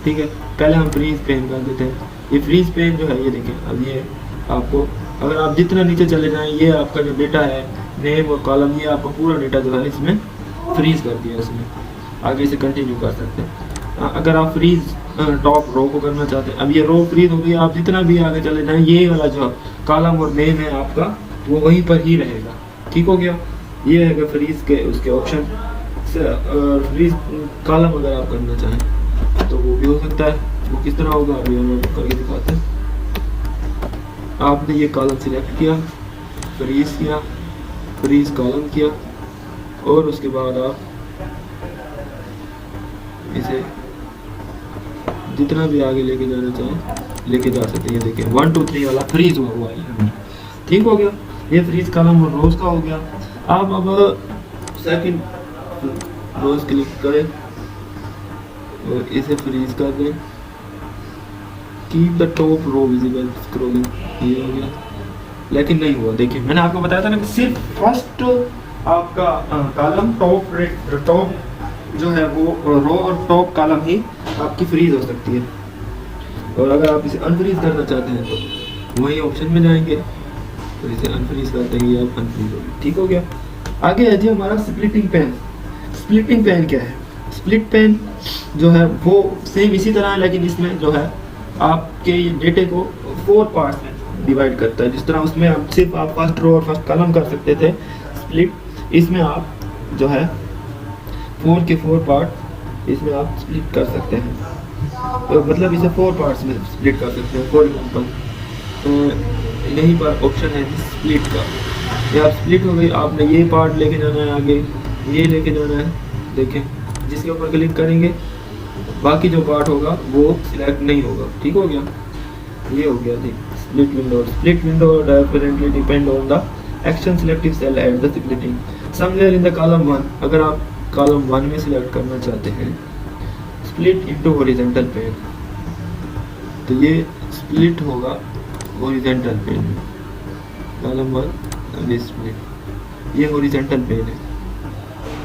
ठीक है, पहले हम फ्रीज पेन कर देते हैं। ये फ्रीज पेन जो है ये देखें, अब ये आपको अगर आप जितना नीचे चले जाएं ये आपका जो डेटा है नेम और कॉलम, ये आपका पूरा डेटा जो है इसमें फ्रीज कर दिया इसमें। आगे से कंटिन्यू कर सकते हैं। अगर आप फ्रीज टॉप रो को करना चाहते हैं, अब ये रो फ्रीज हो गई, आप जितना भी आगे चले जाएं ये वाला जो कॉलम और नेम है आपका वो वहीं पर ही रहेगा। ठीक हो गया, ये है फ्रीज के उसके ऑप्शन। फ्रीज कॉलम अगर आप करना चाहें तो वो भी हो सकता है, वो किस तरह होगा अभी हम करके दिखाते हैं। आपने ये कॉलम सिलेक्ट किया, फ्रीज कॉलम किया, और उसके बाद आप इसे जितना भी आगे लेके जाना चाहें लेके जा सकते हैं। ये देखिए 1 2 3 वाला फ्रीज हुआ है। ठीक हो गया, ये फ्रीज कॉलम और रोज का हो गया। आप अब सेकंड रोज क्लिक करें और इसे फ्रीज कर दें, keep the top row visible scrolling, ये हो गया, लेकिन नहीं हुआ। देखिए मैंने आपको बताया था ना कि सिर्फ फर्स्ट आपका कॉलम टॉप जो है वो रो और टॉप कॉलम ही आपकी फ्रीज हो सकती है। और अगर आप इसे अनफ्रीज करना चाहते हैं तो वही ऑप्शन में जाएंगे, तो इसे अनफ्रीज कर देंगे, आप अनफ्रीज होगी। ठीक हो गया। आगे है जी हमारा स्प्लिटिंग पेन। स्प्लिटिंग पेन क्या है? स्प्लिट पेन जो है वो सेम इसी तरह है, लेकिन इसमें जो है आपके डेटे को 4 पार्ट्स में डिवाइड करता है। जिस तरह उसमें आप सिर्फ आप फर्स्ट रो और फर्स्ट कॉलम कर सकते थे स्प्लिट, इसमें आप जो है 4 के 4 पार्ट इसमें आप स्प्लिट कर सकते हैं। तो मतलब इसे 4 पार्ट्स में स्प्लिट कर सकते हैं। फॉर एग्जाम्पल यहीं पर ऑप्शन है स्प्लिट का, ये आप स्प्लिट हो गई, आपने ये पार्ट लेके जाना है आगे, ये लेके जाना है, देखें जिसके ऊपर क्लिक करेंगे बाकी जो पार्ट होगा वो सिलेक्ट नहीं होगा। ठीक हो गया, ये हो गया जी split window. Split window differently depend on the action selective cell at the splitting somewhere in the column 1। अगर आप कॉलम 1 में सिलेक्ट करना चाहते हैं स्प्लिट इनटू हॉरिजॉन्टल पेन, तो ये स्प्लिट होगा हॉरिजॉन्टल पेन में, कॉलम 1 अभी स्प्लिट, ये हॉरिजॉन्टल पेन है।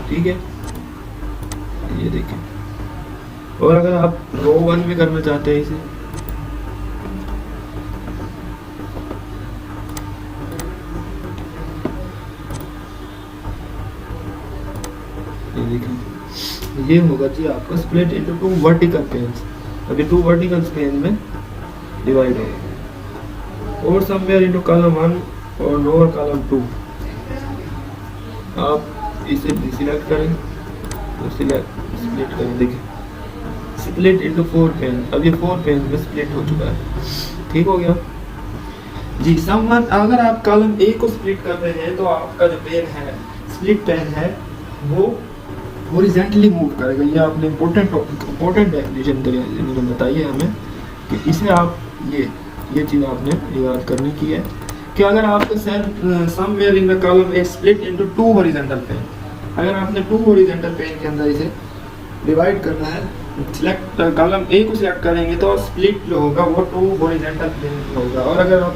ठीक है, ये देखें। और अगर आप रो 1 में करना चाहते हैं इसे, ये देखें, ये होगा जी आपका स्प्लिट इनटू 2 वर्टिकल पेन्स। अभी 2 वर्टिकल पेन में डिवाइड होगा। और समवेयर इनटू कॉलम 1 और लोअर कॉलम 2 आप इसे सिलेक्ट करें तो सिलेक्ट स्प्लिट करें, देखिए स्प्लिट इनटू 4 पेन। अब ये 4 पेन में स्प्लिट हो चुका है। ठीक हो गया जी। समवन अगर आप कॉलम ए को स्प्लिट कर रहे हैं तो आपका जो पेन है स्प्लिट पेन है वो हॉरिजॉन्टली मूव करेगा। ये आपने इम्पोर्टेंट डेफिनेशन बताई है हमें कि इसे आप ये चीज़ आपने याद करनी की है कि अगर आपका cell somewhere in the column a split into 2 horizontal pane, अगर आपने 2 हॉरिजॉन्टल पेन के अंदर इसे डिवाइड करना है, सिलेक्ट कॉलम ए को सिलेक्ट करेंगे तो स्प्लिट जो होगा वो 2 हॉरिजॉन्टल पेन में होगा। और अगर आप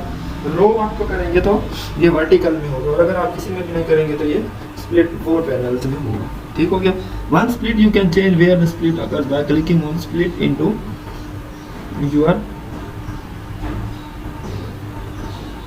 रो 1 को करेंगे तो ये वर्टिकल में होगा। और अगर आप किसी में भी नहीं करेंगे तो ये स्प्लिट 4 पैनल्स में होगा। ठीक हो गया। One split you can change where the split occurs by clicking on split into your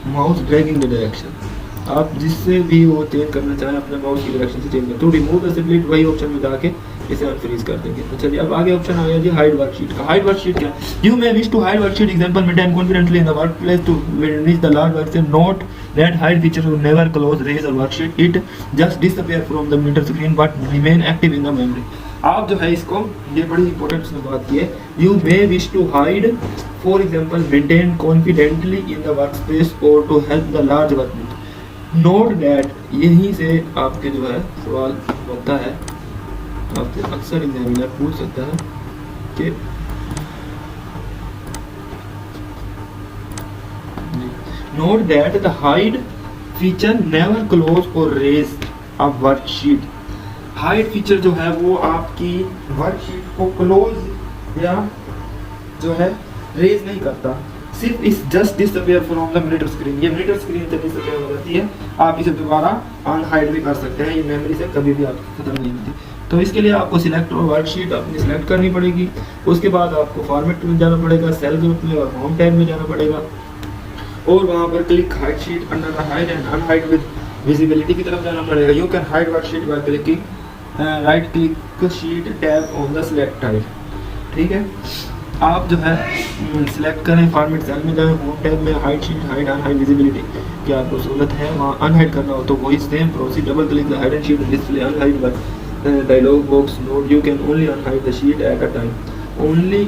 mouse dragging the direction. आप जिससे भी वो चेंज करना चाहें अपने माउस की डायरेक्शन से चेंज करें। तो रिमूव द स्प्लिट वही ऑप्शन में जाके इसे अनफ्रीज कर देंगे। तो चलिए अब आगे ऑप्शन आ गया जी हाइड वर्कशीट का। हाइड वर्कशीट क्या? You may wish to hide worksheet example maintain confidently in the workplace to reach the large worksheet. Note that hide feature will never close raise or worksheet, it just disappear from the meter screen but remain active in the memory. आप जो है इसको, ये बड़ी important उसने बात की है, you may wish to hide for example maintain confidently in the workspace or to help the large workplace. Note that, यहीं से आपके जो है सवाल बनता है, आपसे अक्सर एग्जामिनर पूछ सकता है कि note that the hide feature never close or raise a worksheet. Hide feature जो है वो आपकी वर्कशीट को क्लोज या जो है रेज नहीं करता, सिर्फ इस just disappear from the monitor screen. ये मॉनिटर स्क्रीन से डिसअपीयर हो जाती है, आप इसे दोबारा अनहाइड भी कर सकते हैं, ये मेमोरी से कभी भी आपकी खत्म नहीं होती। तो इसके लिए आपको सिलेक्ट और वर्कशीट अपनी सिलेक्ट करनी पड़ेगी। उसके बाद आपको फॉर्मेट में जाना पड़ेगा, सेल ग्रुप में और होम टैब में जाना पड़ेगा और वहाँ पर click hide sheet under the hide and unhide with visibility की तरफ जाना पड़ेगा। You can hide worksheet by clicking right click sheet tab on the select type. ठीक है, आप जो है सिलेक्ट करें, फॉर्मेट सेल में जाएं, होम टैब में hide sheet hide unhide visibility की आपको सहूलत है। वहाँ अनहाइड करना हो तो वही same proceed, double click the hide sheet display unhide by dialog box. Note you can only unhide the sheet at a time, only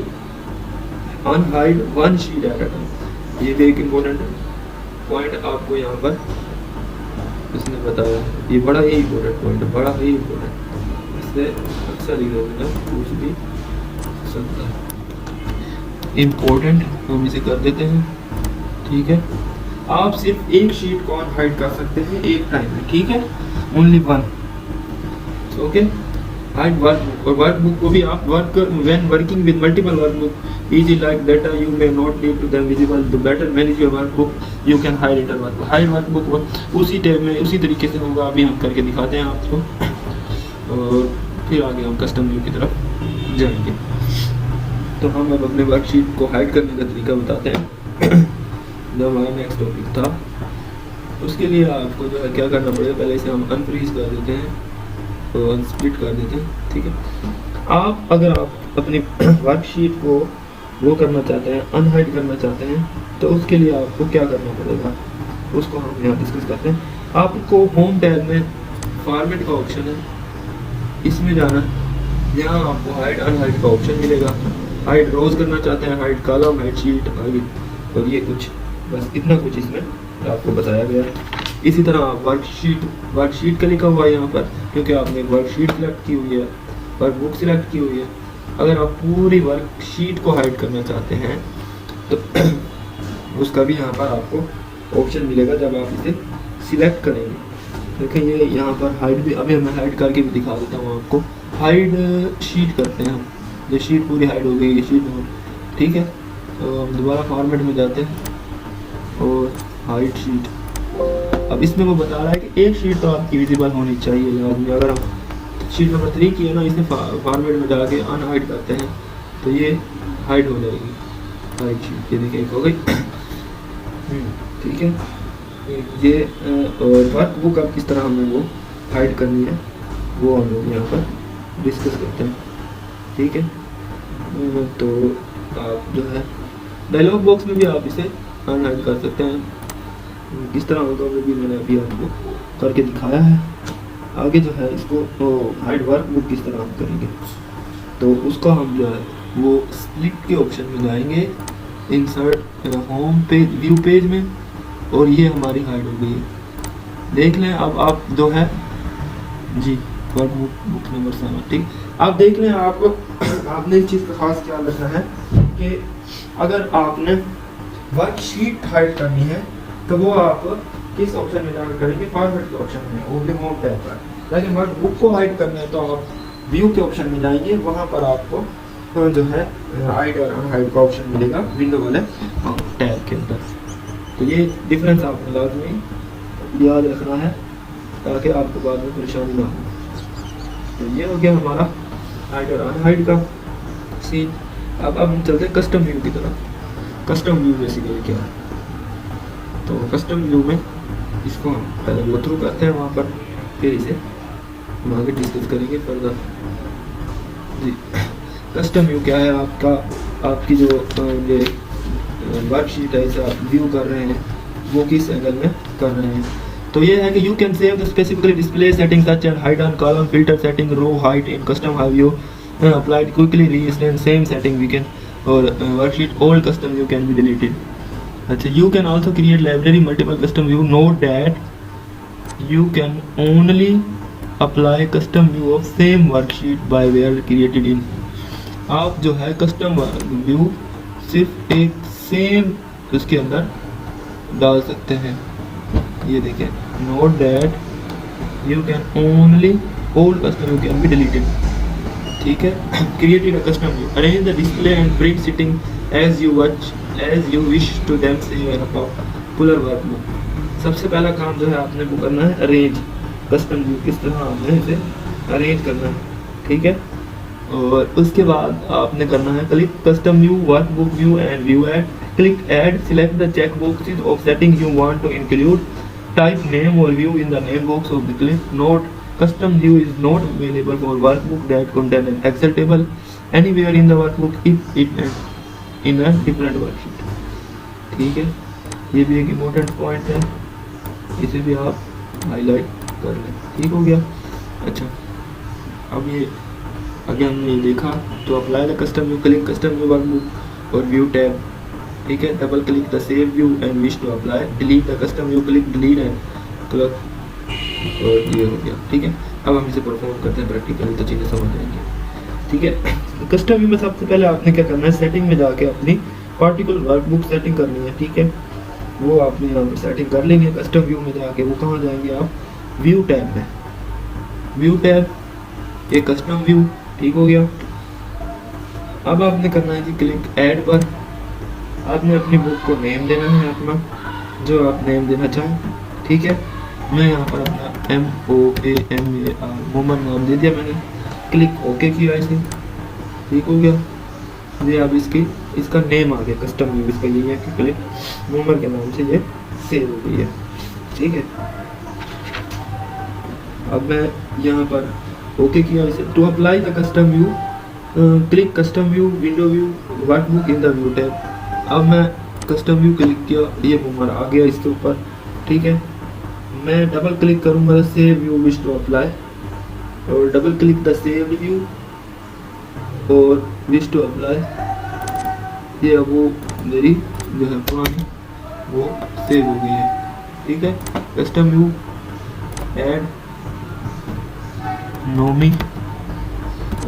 unhide one sheet at a time. ये भी एक इम्पोर्टेंट पॉइंट आपको यहाँ पर इसने बताया, ये बड़ा ही इम्पोर्टेंट पॉइंट है, बड़ा ही इम्पोर्टेंट, इससे अक्सर एग्जामिनर पूछ भी सकता है। इम्पोर्टेंट हम इसे कर देते हैं। ठीक है, आप सिर्फ एक शीट को अनहाइड कर सकते हैं एक टाइम में। ठीक है, only one. Okay, hide workbook, और वर्कबुक को भी आप when working with multiple workbook easy like data you may not need to them visible to better manage your workbook you can hide inter workbook. Hide workbook उसी tab में उसी तरीके से होगा, अभी हम करके दिखाते हैं आपको और फिर आगे हम कस्टम व्यू की तरफ जाएंगे। तो हम अब अपने वर्कशीट को हाइड करने का तरीका बताते हैं जो हमारा नेक्स्ट टॉपिक था। उसके लिए आपको जो है क्या करना पड़ेगा, पहले इसे हम अनफ्रीज कर देते हैं तो अनस्प्लिट कर देते हैं। ठीक है, आप अगर आप अपनी वर्कशीट को वो करना चाहते हैं, अनहाइड करना चाहते हैं, तो उसके लिए आपको क्या करना पड़ेगा उसको हम यहाँ डिस्कस करते हैं। आपको होम टैब में फॉर्मेट का ऑप्शन है, इसमें जाना, यहाँ आपको हाइड अनहाइड का ऑप्शन मिलेगा। हाइड रोज करना चाहते हैं, hide column, hide sheet, hide, और ये कुछ बस इतना कुछ इसमें आपको बताया गया है। इसी तरह वर्कशीट का लिखा हुआ है यहाँ पर, क्योंकि आपने वर्कशीट सिलेक्ट की हुई है, वर्कबुक सिलेक्ट की हुई है। अगर आप पूरी वर्कशीट को हाइड करना चाहते हैं तो उसका भी यहाँ पर आपको ऑप्शन मिलेगा जब आप इसे सिलेक्ट करेंगे। देखिए ये यहाँ पर हाइड भी, अभी मैं हाइड करके भी दिखा देता हूँ आपको। हाइड शीट करते हैं हम, ये शीट पूरी हाइड हो गई, ये शीट ठीक है। तो हम दोबारा फॉर्मेट में जाते हैं और हाइड शीट। अब इसमें वो बता रहा है कि एक शीट तो आपकी विजिबल होनी चाहिए लाजमी। अगर हम शीट नंबर 3 की है ना, इसे फॉर्मेट में जाके अनहाइड करते हैं तो ये हाइड हो जाएगी हाइड शीट। ये देखिए हो गई ठीक है। ये और वर्कबुक अब किस तरह हमें वो हाइड करनी है वो हम लोग यहाँ पर डिस्कस करते हैं ठीक है। तो आप जो है डायलॉग बॉक्स में भी आप इसे अनहाइड कर सकते हैं, किस तरह होगा वो भी मैंने अभी आपको करके दिखाया है। आगे जो है इसको हाइड वर्कबुक किस तरह हम करेंगे तो उसका हम जो है वो स्प्लिट के ऑप्शन में जाएंगे, insert home page, view page में, और ये हमारी हाइड हो गई है। देख लें अब आप जो है जी वर्कबुक बुक नंबर 7 ठीक। आप देख लें आपने इस चीज़ का खास ख्याल रखना है कि अगर आपने वर्कशीट हाइड करनी है तो वो आप किस ऑप्शन में जाकर करेंगे, फॉर्मेट के ऑप्शन में, वो भी होम टैब पर। लेकिन वर्कबुक को हाइड करना है तो आप व्यू के ऑप्शन में जाएंगे, वहाँ पर आपको जो है हाइड और अनहाइड का ऑप्शन मिलेगा विंडो वाले टैब के अंदर। तो ये डिफरेंस आपको लाजमी याद रखना है ताकि आपको बाद में परेशानी ना हो। तो ये हो गया हमारा हाइड और अनहाइड का सीन। अब हम चलते हैं कस्टम व्यू की तरफ। कस्टम व्यू बेसिकली क्या है, तो कस्टम व्यू में इसको हम पहले गो थ्रू करते हैं वहाँ पर, फिर इसे हम आगे डिस्कस करेंगे फर्दर जी। कस्टम व्यू क्या है, आपकी जो ये वर्कशीट है इसे आप व्यू कर रहे हैं वो किस एंगल में कर रहे हैं। तो ये है कि you can save the specifically display setting such and hide on column, filter setting, row height in custom view applied quickly, re-install same setting we can, or worksheet all custom view can be deleted. अच्छा, you can also create library multiple custom view. Note that you can only apply custom view of same worksheet by where created in. आप जो है custom view सिर्फ एक same उसके अंदर डाल सकते हैं। ये देखें, note that you can only all custom view can be deleted. ठीक है। Created a custom view, arrange the display and bring sitting as you wish to them save an popular workbook. सबसे पहला काम जो है आपने वो करना है अरेंज कस्टम व्यू, किस तरह आपने इसे अरेंज करना है ठीक है। और उसके बाद आपने करना है click custom view, workbook view and view add, click add, select the check boxes of setting you want to include, type name or view in the name box of the click. Note custom view is not available for workbook that contain an Excel table anywhere in the workbook if it is in a different worksheet। ठीक है, ये भी एक important point है, इसे भी आप highlight कर लें। ठीक हो गया। अच्छा, अब ये आगे हमने ये देखा तो apply the custom view, click custom view workbook और व्यू टैब ठीक है। Double click the save view and wish to apply, delete the custom view, click delete and click, और ये हो गया ठीक है। अब हम इसे परफॉर्म करते हैं प्रैक्टिकली तो चीज़ें समझ आएंगी ठीक है। कस्टम व्यू में सबसे पहले आपने क्या करना है, सेटिंग में जाके अपनी पार्टिकुलर वर्कबुक सेटिंग करनी है ठीक है। वो आपने यहाँ पर सेटिंग कर लेंगे। कस्टम व्यू में जाके वो कहाँ जाएंगे आप, व्यू टैब में, व्यू टैब, ये कस्टम व्यू ठीक हो गया। अब आपने करना है कि क्लिक ऐड पर, आपने अपनी बुक को नेम देना है अपना जो आप नेम देना चाहें ठीक है। मैं यहाँ पर अपना MOAMAR मोमन नाम दे दिया मैंने, क्लिक ओके किया इसे ठीक हो गया। ये अब इसका नेम आ गया कस्टम व्यू, इसका यही है कि क्लिक मोमन के नाम से ये सेव हो गई है ठीक है। अब मैं यहाँ पर ओके किया इसे। To apply the custom view, click custom view, window view, workbook in the view tab. अब मैं कस्टम व्यू क्लिक किया, ये मोमन आ गया इसके ऊपर ठीक है। मैं डबल क्लिक करूँगा save view wish to apply, और double click the save view और विश टू अप्लाई। ये अब वो मेरी जो है पुरानी वो सेव हो गई है। ठीक है, custom view, add Nomi,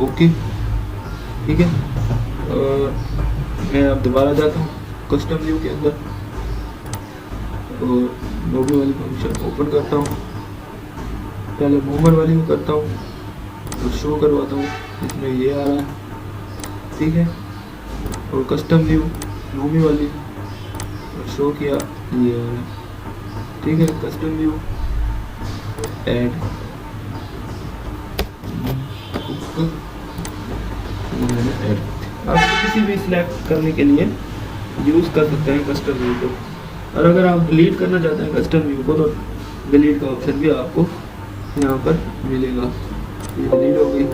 okay. ठीक है, मैं अब दोबारा जाता हूँ कस्टम व्यू के अंदर और नोमी वाली फंक्शन ओपन करता हूँ। पहले मूवमेंट वाली को करता हूँ तो शो करवाता हूँ, इसमें ये आ रहा है। ठीक है, और कस्टम व्यू नोमी वाली और शो किया, ये आ रहा है। ठीक है, कस्टम व्यू, ऐड ऐड, आप किसी भी सिलेक्ट करने के लिए यूज़ कर सकते हैं कस्टम व्यू को। और अगर आप डिलीट करना चाहते हैं कस्टम व्यू को तो डिलीट का ऑप्शन भी आपको यहाँ पर मिलेगा। ये डिलीट हो गई,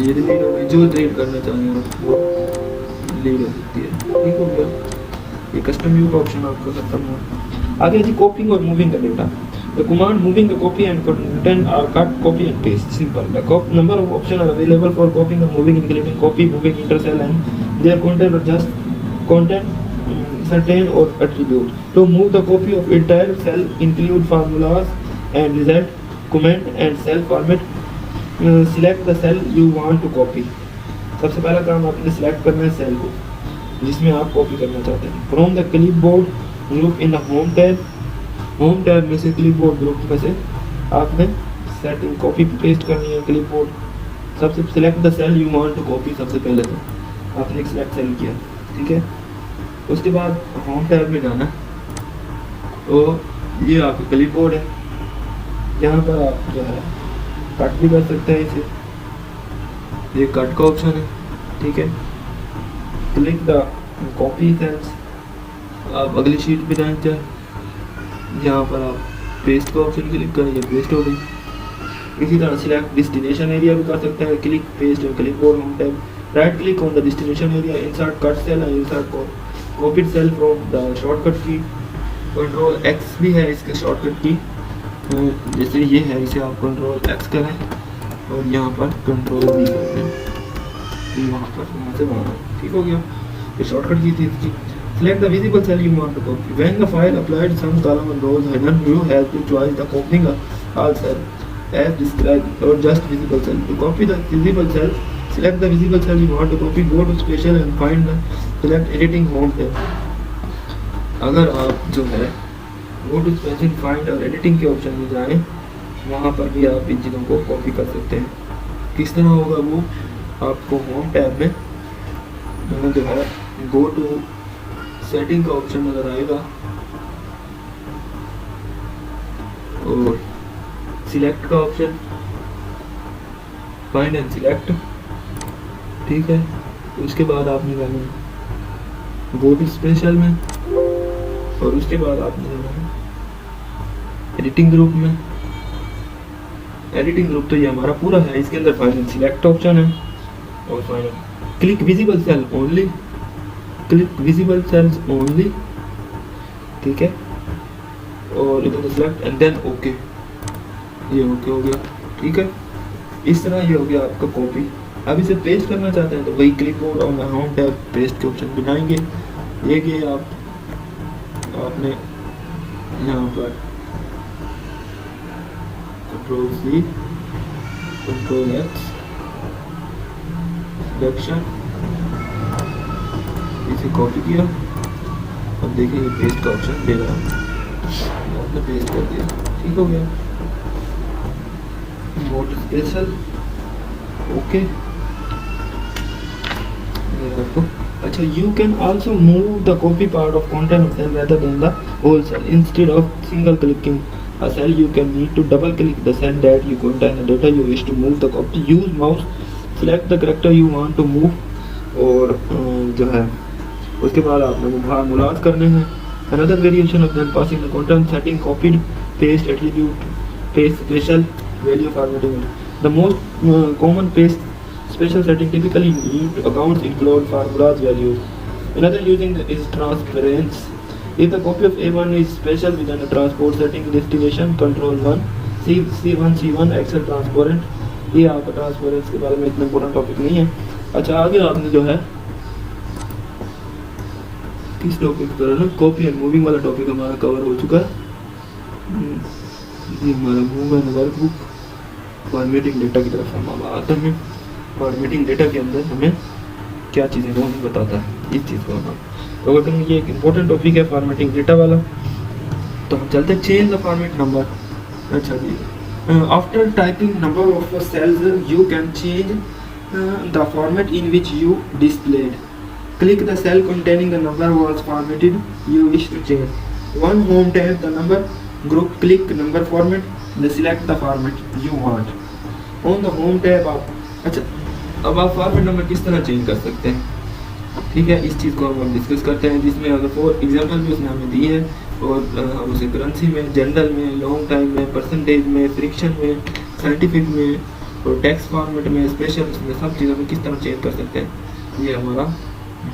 ये डिलीट हो गई, जो डिलीट करना चाहें आप वो डिलीट हो सकती है। ठीक हो गया, ये कस्टम व्यू का ऑप्शन आपका खत्म हुआ। आगे जी कॉपिंग और मूविंग का data. The command moving the copy and content are cut, copy and paste. Simple. The number of options are available for copying and moving, including copy, moving, intercell, and their content or just content, certain or attribute. To move the copy of entire cell, include formulas and result, comment and cell format. Select the cell you want to copy. सबसे पहला काम आपने select करना है cell को जिसमें आप copy करना चाहते हैं। From the clipboard group in the home tab, home tab में से क्लिपबोर्ड ग्रुप में से आपने सेटिंग कॉपी पेस्ट करनी है। क्लिपबोर्ड सबसे select the cell you want to copy, सबसे पहले तो आपने एक सिलेक्ट सेल किया। ठीक है, उसके बाद होम टैब में जाना तो ये आपका क्लिपबोर्ड है, यहाँ पर आप जो है कट भी कर सकते हैं इसे, ये कट का ऑप्शन है। ठीक है, क्लिक द कॉपी सेल्स, आप अगली शीट पे जाएं चाहे, यहाँ पर आप पेस्ट का ऑप्शन क्लिक करें, ये पेस्ट हो गई। इसी तरह सिलेक्ट डेस्टिनेशन एरिया भी कर सकते हैं, क्लिक पेस्ट और clipboard home tab, right click on the destination area, insert cut cell and insert copied cell from the shortcut key. Control X भी है इसके शॉर्टकट की, जैसे ये है इसे आप कंट्रोल एक्स करें और यहाँ पर कंट्रोल भी करें, वहाँ से वहाँ। ठीक हो गया, ये शॉर्टकट की थी इसकी। Select the visible cell you want to copy. When the file applied some column and rows hidden, you have to choose the copying all cell as described or just visible cell. To copy the visible cell, select the visible cell you want to copy. Go to special and find the select editing home tab. अगर आप जो है go to special find और editing के option में जाएं, वहाँ पर भी आप इन चीज़ों को कॉपी कर सकते हैं। किस तरह होगा वो आपको होम टैब में जो है go to सेटिंग का ऑप्शन नजर आएगा और सिलेक्ट का ऑप्शन, फाइंड एंड सिलेक्ट। ठीक है, उसके बाद आपने जाना गो टू स्पेशल में और उसके बाद आपने जाना एडिटिंग ग्रुप में। एडिटिंग ग्रुप तो ये हमारा पूरा है, इसके अंदर फाइंड एंड सिलेक्ट ऑप्शन है और final click visible cell only, click visible cells only. ठीक है, और इधर सेलेक्ट एंड देन ओके, ये ओके हो गया। ठीक है, इस तरह ये हो गया आपका कॉपी। अब इसे पेस्ट करना चाहते हैं तो वही क्लिपबोर्ड और होम टैब पेस्ट के ऑप्शन बनाएंगे। ये कि आपने यहाँ पर control C, control X, selection, इसे कॉपी किया। अब देखिए ये पेस्ट का ऑप्शन दे रहा है, आपने पेस्ट कर दिया। ठीक हो गया, मोड स्पेशल ओके। अच्छा, you can also move the copy part of content of cell rather than the whole cell. Instead of single clicking a cell, you can need to double click the cell that you contain the data you wish to move the copy. Use mouse, select the character you want to move, और जो है उसके बाद आपने मुलाज करने हैं। Another variation of then passing the content setting, copied, paste, attribute, paste, special, value formatting. The most common paste special setting typically used accounts include formulas values. Another using is transparency. If the copy of A1 is special within a transport setting, destination control 1, C1 Excel transparent। ये आपका transparence के बारे में इतना important topic नहीं है। अच्छा, आगे आपने जो है किस टॉपिक पर है ना, कॉपी एंड मूविंग वाला टॉपिक हमारा कवर हो चुका है। ये हमारा move and workbook formatting data की तरफ हम अब आते हैं। फॉर्मेटिंग डेटा के अंदर हमें क्या चीज़ें वो हमें बताता है इस चीज़ को हम। तो अगर ये एक इम्पोर्टेंट टॉपिक है फॉर्मेटिंग डेटा वाला, तो हम चलते हैं चेंज द फॉर्मेट नंबर। अच्छा जी, after typing number of cells you can change the format in which you displayed. Click the cell containing the number was formatted you wish to change. One home tab, the number group, click number format, then select the format you want. On the home tab आप, अच्छा अब आप format number किस तरह change कर सकते हैं, ठीक है, इस चीज़ को हम डिस्कस करते हैं। जिसमें अगर फॉर एग्जांपल भी उसने हमें दी है और हम उसे करेंसी में, जनरल में, लॉन्ग टाइम में, परसेंटेज में, फ्रिक्शन में, साइंटिफिक में और टैक्स फॉर्मेट में, स्पेशल में, सब चीज़ों में किस तरह चेंज कर सकते हैं, ये हमारा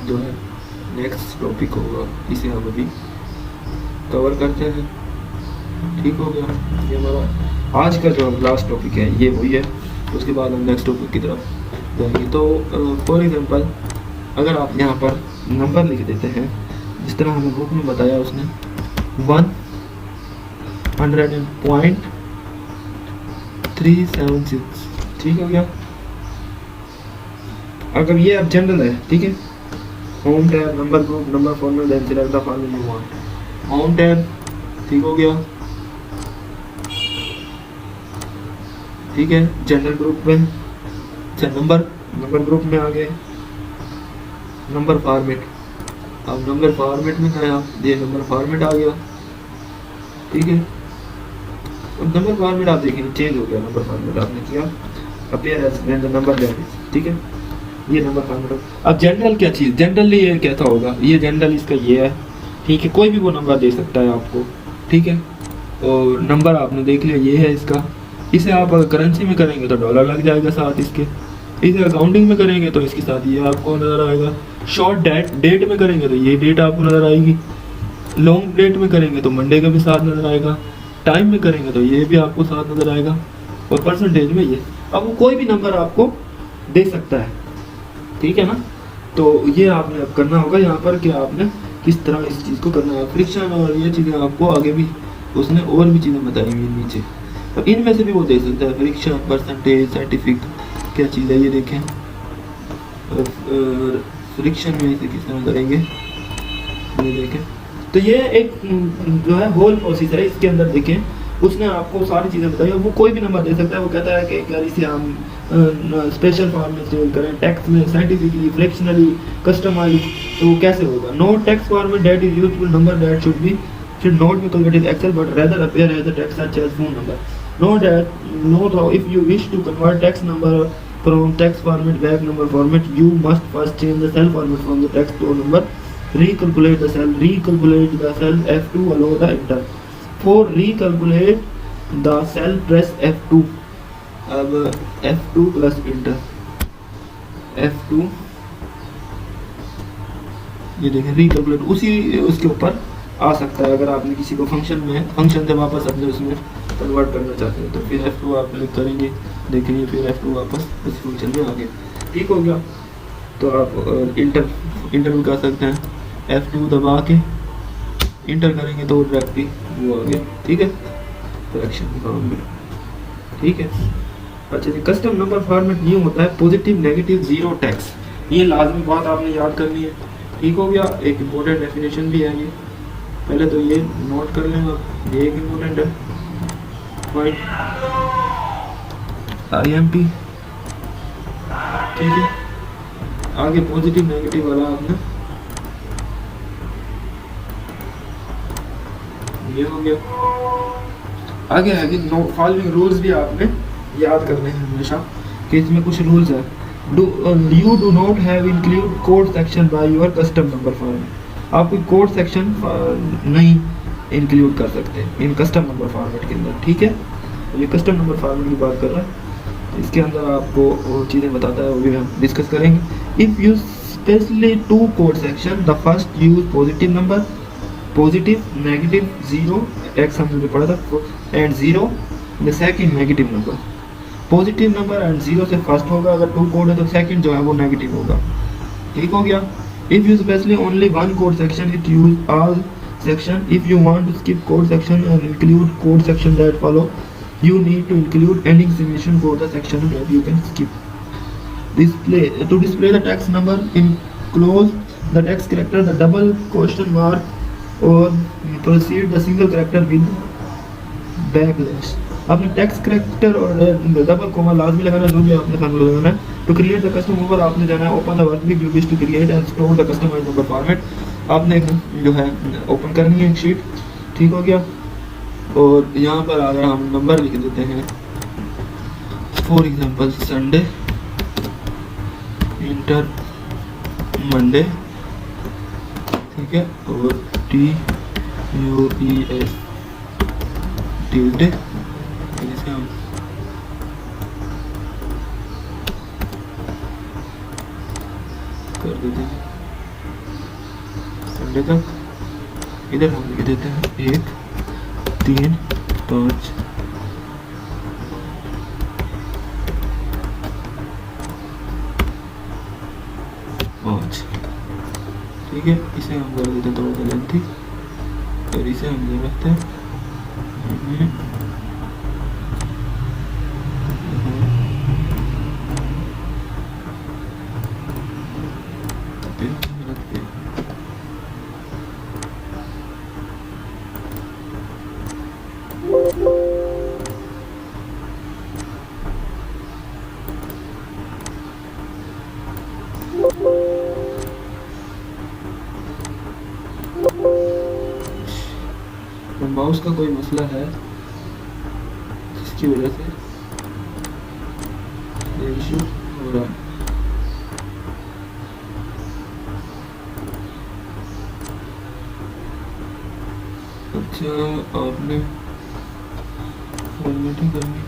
जो है नेक्स्ट टॉपिक होगा। इसे हम अभी कवर करते हैं, ठीक हो गया। ये हमारा आज का जो लास्ट टॉपिक है ये वही है, उसके बाद हम नेक्स्ट टॉपिक की तरफ जाएंगे। तो फॉर एग्जांपल अगर आप यहाँ पर नंबर लिख देते हैं जिस तरह हमें बुक में बताया उसने 100.376, ठीक हो गया। अगर ये अब जनरल है, ठीक है, home tab, number group, number format, then select the format you want. Home tab, ठीक हो गया, ठीक है। जनरल ग्रुप में, अच्छा नंबर ग्रुप में आ गए, नंबर फॉर्मेट, अब नंबर फॉर्मेट में गए आप, ये नंबर फॉर्मेट आ गया, ठीक है। और नंबर फॉर्मेट आप देखेंगे चेंज हो गया, नंबर फॉर्मेट आपने किया appear as when the number that is, ठीक है, ये नंबर फॉर्मेट। अब जनरल क्या चीज़, जनरली ये कहता होगा, ये जनरल इसका ये है, ठीक है, कोई भी वो नंबर दे सकता है आपको, ठीक है। और नंबर आपने देख लिया ये है इसका। इसे आप अगर करेंसी में करेंगे तो डॉलर लग जाएगा साथ इसके, इसे अकाउंटिंग में करेंगे तो इसके साथ ये आपको नज़र आएगा। शॉर्ट डेट में करेंगे तो ये डेट आपको नज़र आएगी, लॉन्ग डेट में करेंगे तो मंडे का भी साथ नज़र आएगा, टाइम में करेंगे तो ये भी आपको साथ नज़र आएगा, और परसेंटेज में ये। अब वो कोई भी नंबर आपको दे सकता है, ठीक है ना। तो ये आपने अब करना होगा यहाँ पर कि आपने किस तरह इस चीज़ को करना है। फ्रिक्शन और ये चीज़ें आपको आगे भी उसने और भी चीज़ें बताई हुई नीचे, तो इनमें से भी वो दे सकता है। फ्रिक्शन, परसेंटेज, साइंटिफिक क्या चीज़ है ये देखें। फ्रिक्शन में इसे किस तरह करेंगे ये देखें। तो ये एक जो है होल प्रोसेस है, इसके अंदर देखें उसने आपको सारी चीज़ें बताई। वो कोई भी नंबर दे सकता है, वो कहता है कि अगर इसे हम स्पेशल फॉर्म में चेंज करें, टैक्स में, साइंटिफिकली, फ्रैक्शनली, कस्टमाइज, तो कैसे होगा। No text format that is useful number that should not be converted to Excel but rather appear as a text such as phone number. Note how if you wish to convert text number from text format back number format, you must first change the cell format from the text to number. Recalculate the cell F2, allow the enter. For recalculate the cell press F2. अब F2 plus enter, F2 ये देखें recalculate उसी उसके ऊपर आ सकता है। अगर आपने किसी को फंक्शन से वापस अपने उसमें कन्वर्ट करना चाहते हैं तो फिर F2 आप क्लिक करेंगे, देखेंगे फिर F2 वापस उस फंक्शन में आ गया, ठीक हो गया। तो आप इंटर भी कर सकते हैं, F2 दबा के इंटर करेंगे तो डायरेक्टली वो आ गया, ठीक है, करेक्शन काम में, ठीक है। अच्छा जी, कस्टम नंबर फॉर्मेट न्यू होता है पॉजिटिव, नेगेटिव, जीरो टैक्स। ये लाजमी बात आपने याद करनी है, ठीक हो गया। एक इम्पोर्टेंट डेफिनेशन भी है ये, पहले तो ये नोट कर लेंगे, ये एक इम्पोर्टेंट है पॉइंट IMP, ठीक है। आगे पॉजिटिव नेगेटिव वाला आपने ये हो गया। आगे नो फॉलोइंग रूल्स भी आपने याद करने हैं हमेशा कि इसमें कुछ रूल्स है। You do not have include code section by your custom number format. आप कोई कोड सेक्शन नहीं इंक्लूड कर सकते इन कस्टम नंबर फॉर्मेट के अंदर, ठीक है। ये कस्टम नंबर फॉर्मेट की बात कर रहा है, इसके अंदर आपको वो चीज़ें बताता है, वो भी हम डिस्कस करेंगे। If use specially to code section, the first use positive number, positive, negative, zero, X हमने पढ़ा था, and zero the second negative number. Positive number and zero से फर्स्ट होगा, अगर टू कोड है तो सेकंड जो है वो नेगेटिव होगा, ठीक हो गया। If you specify only one code section, it use all section. If you want to skip code section or include code section that follow, you need to include ending simulation for the section that you can skip. Display to display the text number, enclose the text character, the double question mark, or proceed the single character with backlash. आपने text character और double coma लाजमी लगाना, जो भी आपने खाना लगाना है. टू क्रिएट द कस्टम ऊपर आपने जाना है open the workbook you wish to create and store the customised number format. आपने जो है ओपन करनी है एक शीट. ठीक हो गया. और यहाँ पर अगर हम नंबर लिख देते हैं, for example Sunday, inter Monday, ठीक है, और TUES ट्यूजडे, इसे हम कर देते हैं संडे तक. इधर हम लिख देते हैं 1 3 5 5. ठीक है. इसे हम कर देते हैं थोड़ा सा लेंथी, और इसे हम ले रखते हैं माउस का कोई मसला है जिसकी वजह से ये इशू हो रहा है. अच्छा, आपने फॉर्मेटिंग करनी.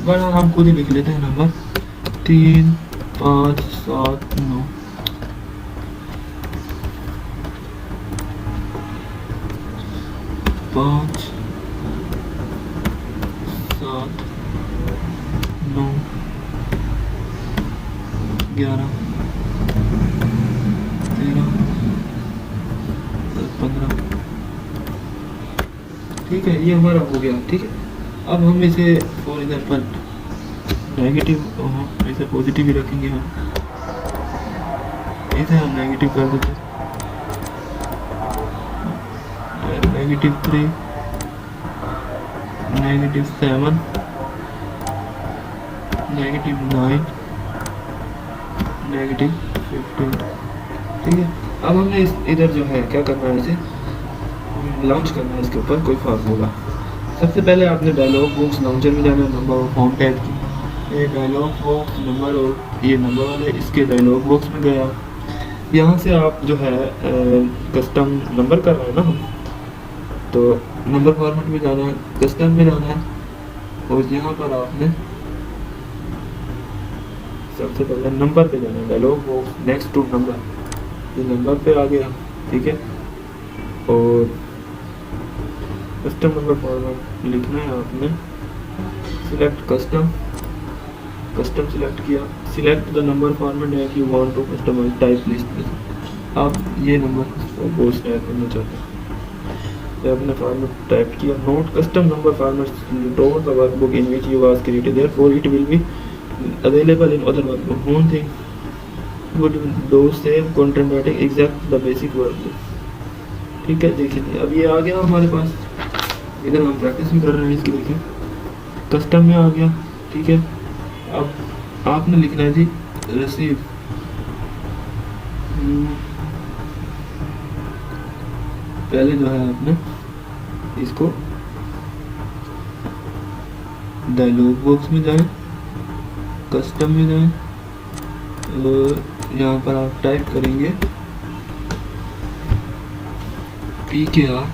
बड़ा हम खुद ही लिख लेते हैं नंबर 3 5 7 9. पाँच 7 9 11 13 15. ठीक है, ये हमारा हो गया. ठीक है. अब हम इसे फॉर एग्जाम्पल नेगेटिव, इसे पॉजिटिव ही रखेंगे. हम इसे हम नेगेटिव कर देते हैं. -3 -7 -9 -15. ठीक है. अब हमने इधर जो है क्या करना है, इसे लॉन्च करना है. इसके ऊपर कोई फार्मूला. सबसे पहले आपने डायलॉग बॉक्स लॉन्चर में जाना है. नंबर और फॉर्म टैब की ये डायलॉग बॉक्स नंबर और ये नंबर वाले इसके डायलॉग बॉक्स में गया. यहाँ से आप जो है कस्टम नंबर कर रहे हैं ना हम, तो नंबर फॉर्मेट में जाना है, कस्टम में जाना है, और यहाँ पर आपने सबसे पहले नंबर पे जाना है. Dialog box next to number, ये नंबर पे आ गया. ठीक है. और कस्टम नंबर फॉर्मेट लिखना है आपने. सिलेक्ट कस्टम, कस्टम सिलेक्ट किया. Select the number format that you want to customise type list. आप ये नंबर पोस्ट टाइप करना चाहते हैं, तो आपने फॉर्मेट टाइप किया. Note custom number format store the workbook in which you was created, therefore it will be available in other workbook. One thing would do save content writing exact the basic workbook. ठीक है. देखिए अब ये आ गया हमारे पास. इधर हम practice भी कर रहे हैं इसकी. देखिए कस्टम में आ गया. ठीक है. अब आपने लिखना है जी रिसीव. पहले जो है आपने इसको डायलॉग बॉक्स में जाएं, कस्टम में जाएं, और यहाँ पर आप टाइप करेंगे PKR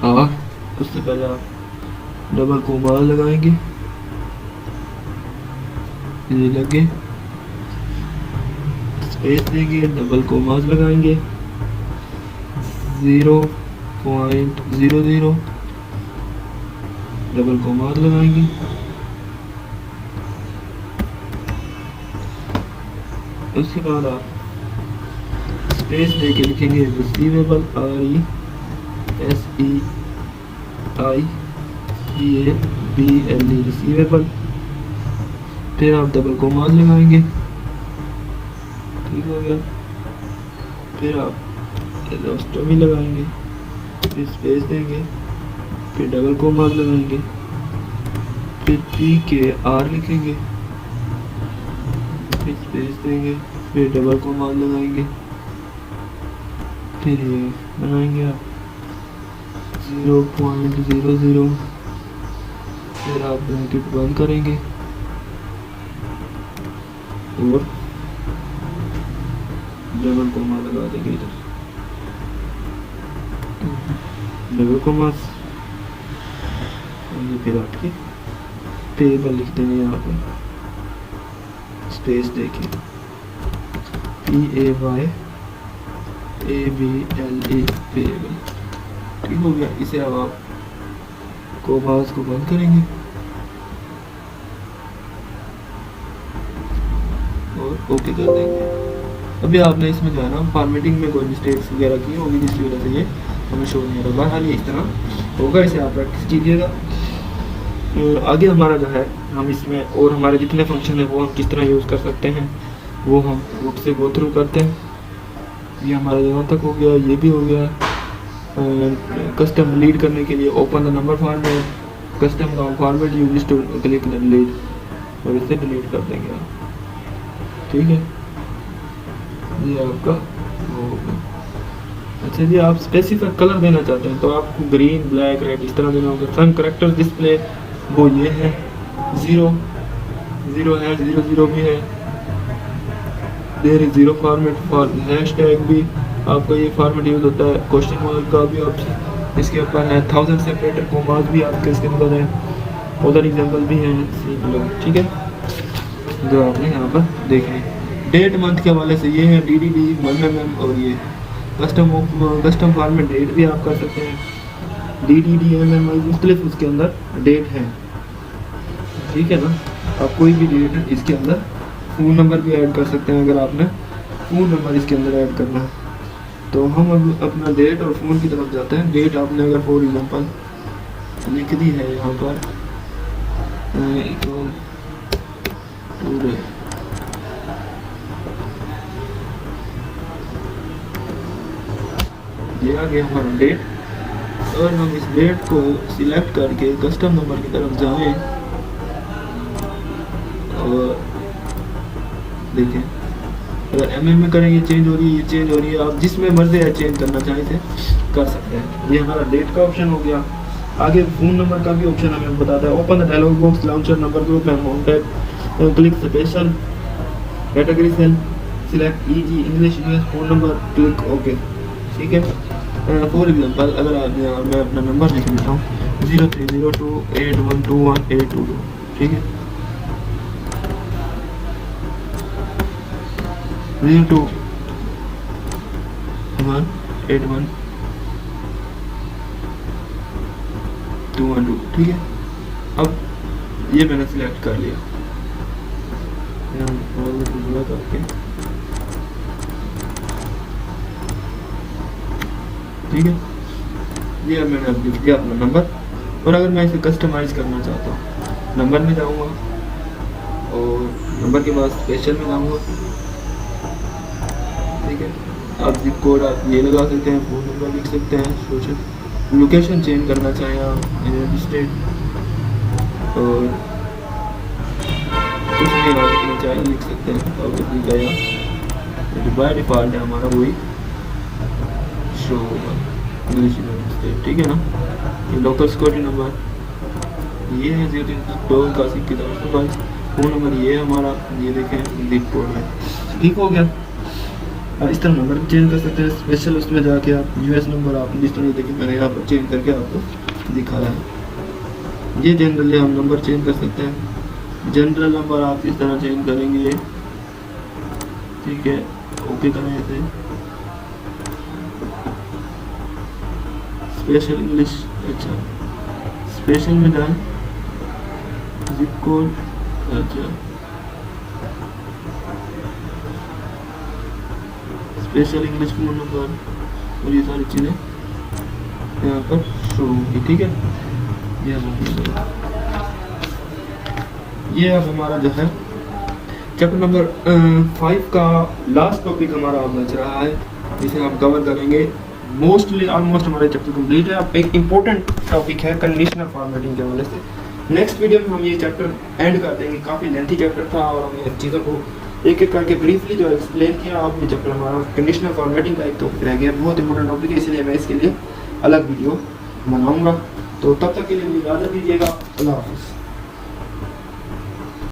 और उससे पहले आप डबल कोमा लगाएंगे, ये लगे, स्पेस देंगे, डबल कोमास लगाएंगे, 0.00 डबल कोमास लगाएंगे, उसके बाद आप स्पेस देके लिखेंगे रिसीवेबल, RECEIVABLE रिसीवेबल, फिर आप डबल कोमास लगाएंगे, ठीक हो गया। फिर आप एलोस्टोमी लगाएंगे, फिर स्पेस देंगे, फिर डबल कोमास लगाएंगे, फिर PKR लिखेंगे, फिर स्पेस देंगे, फिर डबल कोमास लगाएंगे, फिर ये बनाएंगे आप 0.00, फिर आप ब्रैकेट बंद करेंगे और डबल कोमा लगा देंगे इधर, डबल कोमा, फिर आपके टेबल लिख देंगे यहाँ पे, स्पेस देके PAYABLE पेबल, ठीक हो गया। इसे अब आप कोमास को बंद करेंगे और ओके कर देंगे। अभी आपने इसमें जो है ना फॉर्मेटिंग में कोई मिस्टेक्स वगैरह की होगी जिसकी वजह से ये हमें शो नहीं होगा, हाल इस तरह होगा, इसे आप प्रैक्टिस कीजिएगा। आगे हमारा जो है हम इसमें और हमारे जितने फंक्शन है वो हम किस तरह यूज़ कर सकते हैं वो हम बुक से गो थ्रू करते हैं। ये हमारा यहाँ तक हो गया, ये भी हो गया। कस्टम डिलीट करने के लिए open the number format, custom format use to click delete, और इसे डिलीट कर देंगे आप, ठीक है। ये आपका वो होगा। अच्छा जी, आप स्पेसिफिक कलर देना चाहते हैं तो आपको ग्रीन, ब्लैक, रेड इस तरह देना होगा। सन करेक्टर डिस्प्ले वो ये है, 0 है, 00 भी है। There is 0 format for hashtag भी आपका ये फॉर्मेट यूज होता है। क्वेश्चन मार्क का भी ऑप्शन इसके ऊपर है। 1000 सेपरेटर कोमास भी आपके इसके अंदर है। उधर एग्जाम्पल भी है, ठीक है, जो आपने यहाँ पर देखे। डेट मंथ के हवाले से ये है DDD 1mm, और ये कस्टम फॉर्मेट डेट भी आप कर सकते हैं। DDD MMI मुख्तलिफ उसके अंदर डेट है, ठीक है ना। आप कोई भी डेट इसके अंदर, फ़ोन नंबर भी ऐड कर सकते हैं अगर आपने फ़ोन नंबर इसके अंदर ऐड करना है। तो हम अब अपना डेट और फ़ोन की तरफ जाते हैं। डेट आपने अगर फॉर एग्जांपल लिख दी है यहाँ पर टुडे, ये आ गया हमारा डेट। और हम इस डेट को सिलेक्ट करके कस्टम नंबर की तरफ जाएं और देखें, अगर MM में करेंगे चेंज हो रही है, ये चेंज हो रही है। आप जिसमें मर्जी है चेंज करना चाहें थे कर सकते हैं। ये हमारा डेट का ऑप्शन हो गया। आगे फ़ोन नंबर का भी ऑप्शन हमें बताता है। Open the dialog box, launcher number group and contact, click special category cell, select EG English US phone number, click okay, ठीक है। फॉर एग्जांपल अगर आप मैं अपना नंबर लिख देता हूँ 0302812182, ठीक है, 02812182, ठीक है। अब ये मैंने सिलेक्ट कर लिया, ठीक है। ये मैंने अब लिख दिया अपना नंबर। और अगर मैं इसे कस्टमाइज़ करना चाहता हूँ, नंबर में जाऊँगा और नंबर के बाद स्पेशल में जाऊँगा, ठीक है। आप जिप कोड आप ये लगा सकते हैं, फ़ोन नंबर लिख सकते हैं, सोशल लोकेशन चेंज करना चाहें आप, स्टेट, और कुछ भी लिखना चाहें लिख सकते हैं। और गया बाय डिफ़ॉल्ट है हमारा वही शो होगा, इंग्लिश स्टेट, ठीक है ना। ये लोकल सिक्योरिटी नंबर ये है 0281 की तरफ से, फ़ोन नंबर ये है हमारा, ये देखें जिप कोड है, ठीक हो गया। इस तरह नंबर चेंज कर सकते हैं। स्पेशल उसमें जाके आप यूएस नंबर आप जिस तरह देखिए मैंने यहाँ पर चेंज करके आपको दिखाया है। ये जनरली हम नंबर चेंज कर सकते हैं। जनरल नंबर आप इस तरह चेंज करेंगे, ठीक है, ओके करें ऐसे। स्पेशल इंग्लिश, अच्छा स्पेशल में जाए, जिप कोड, अच्छा स्पेशल इंग्लिश फोन नंबर और ये सारी चीज़ें यहाँ पर शो होगी, ठीक है। ये अब हमारा जो है चैप्टर नंबर 5 का लास्ट टॉपिक हमारा अब बच रहा है, जिसे हम कवर करेंगे। मोस्टली ऑलमोस्ट हमारे चैप्टर कंप्लीट है। अब एक इम्पोर्टेंट टॉपिक है कंडीशनल फॉर्मेटिंग के हवाले से। नेक्स्ट वीडियो में हम ये चैप्टर एंड कर देंगे। काफ़ी लेंथी चैप्टर था और हमने चीज़ों को एक एक करके ब्रीफली जो एक्सप्लेन किया। अब ये चैप्टर हमारा कंडीशनल फॉर्मेटिंग का एक टॉपिक रह गया, बहुत इंपॉर्टेंट टॉपिक है, इसलिए मैं इसके लिए अलग वीडियो बनाऊँगा। तो तब तक के लिए इजाज़त दीजिएगा। अल्लाह हाफ़िज़।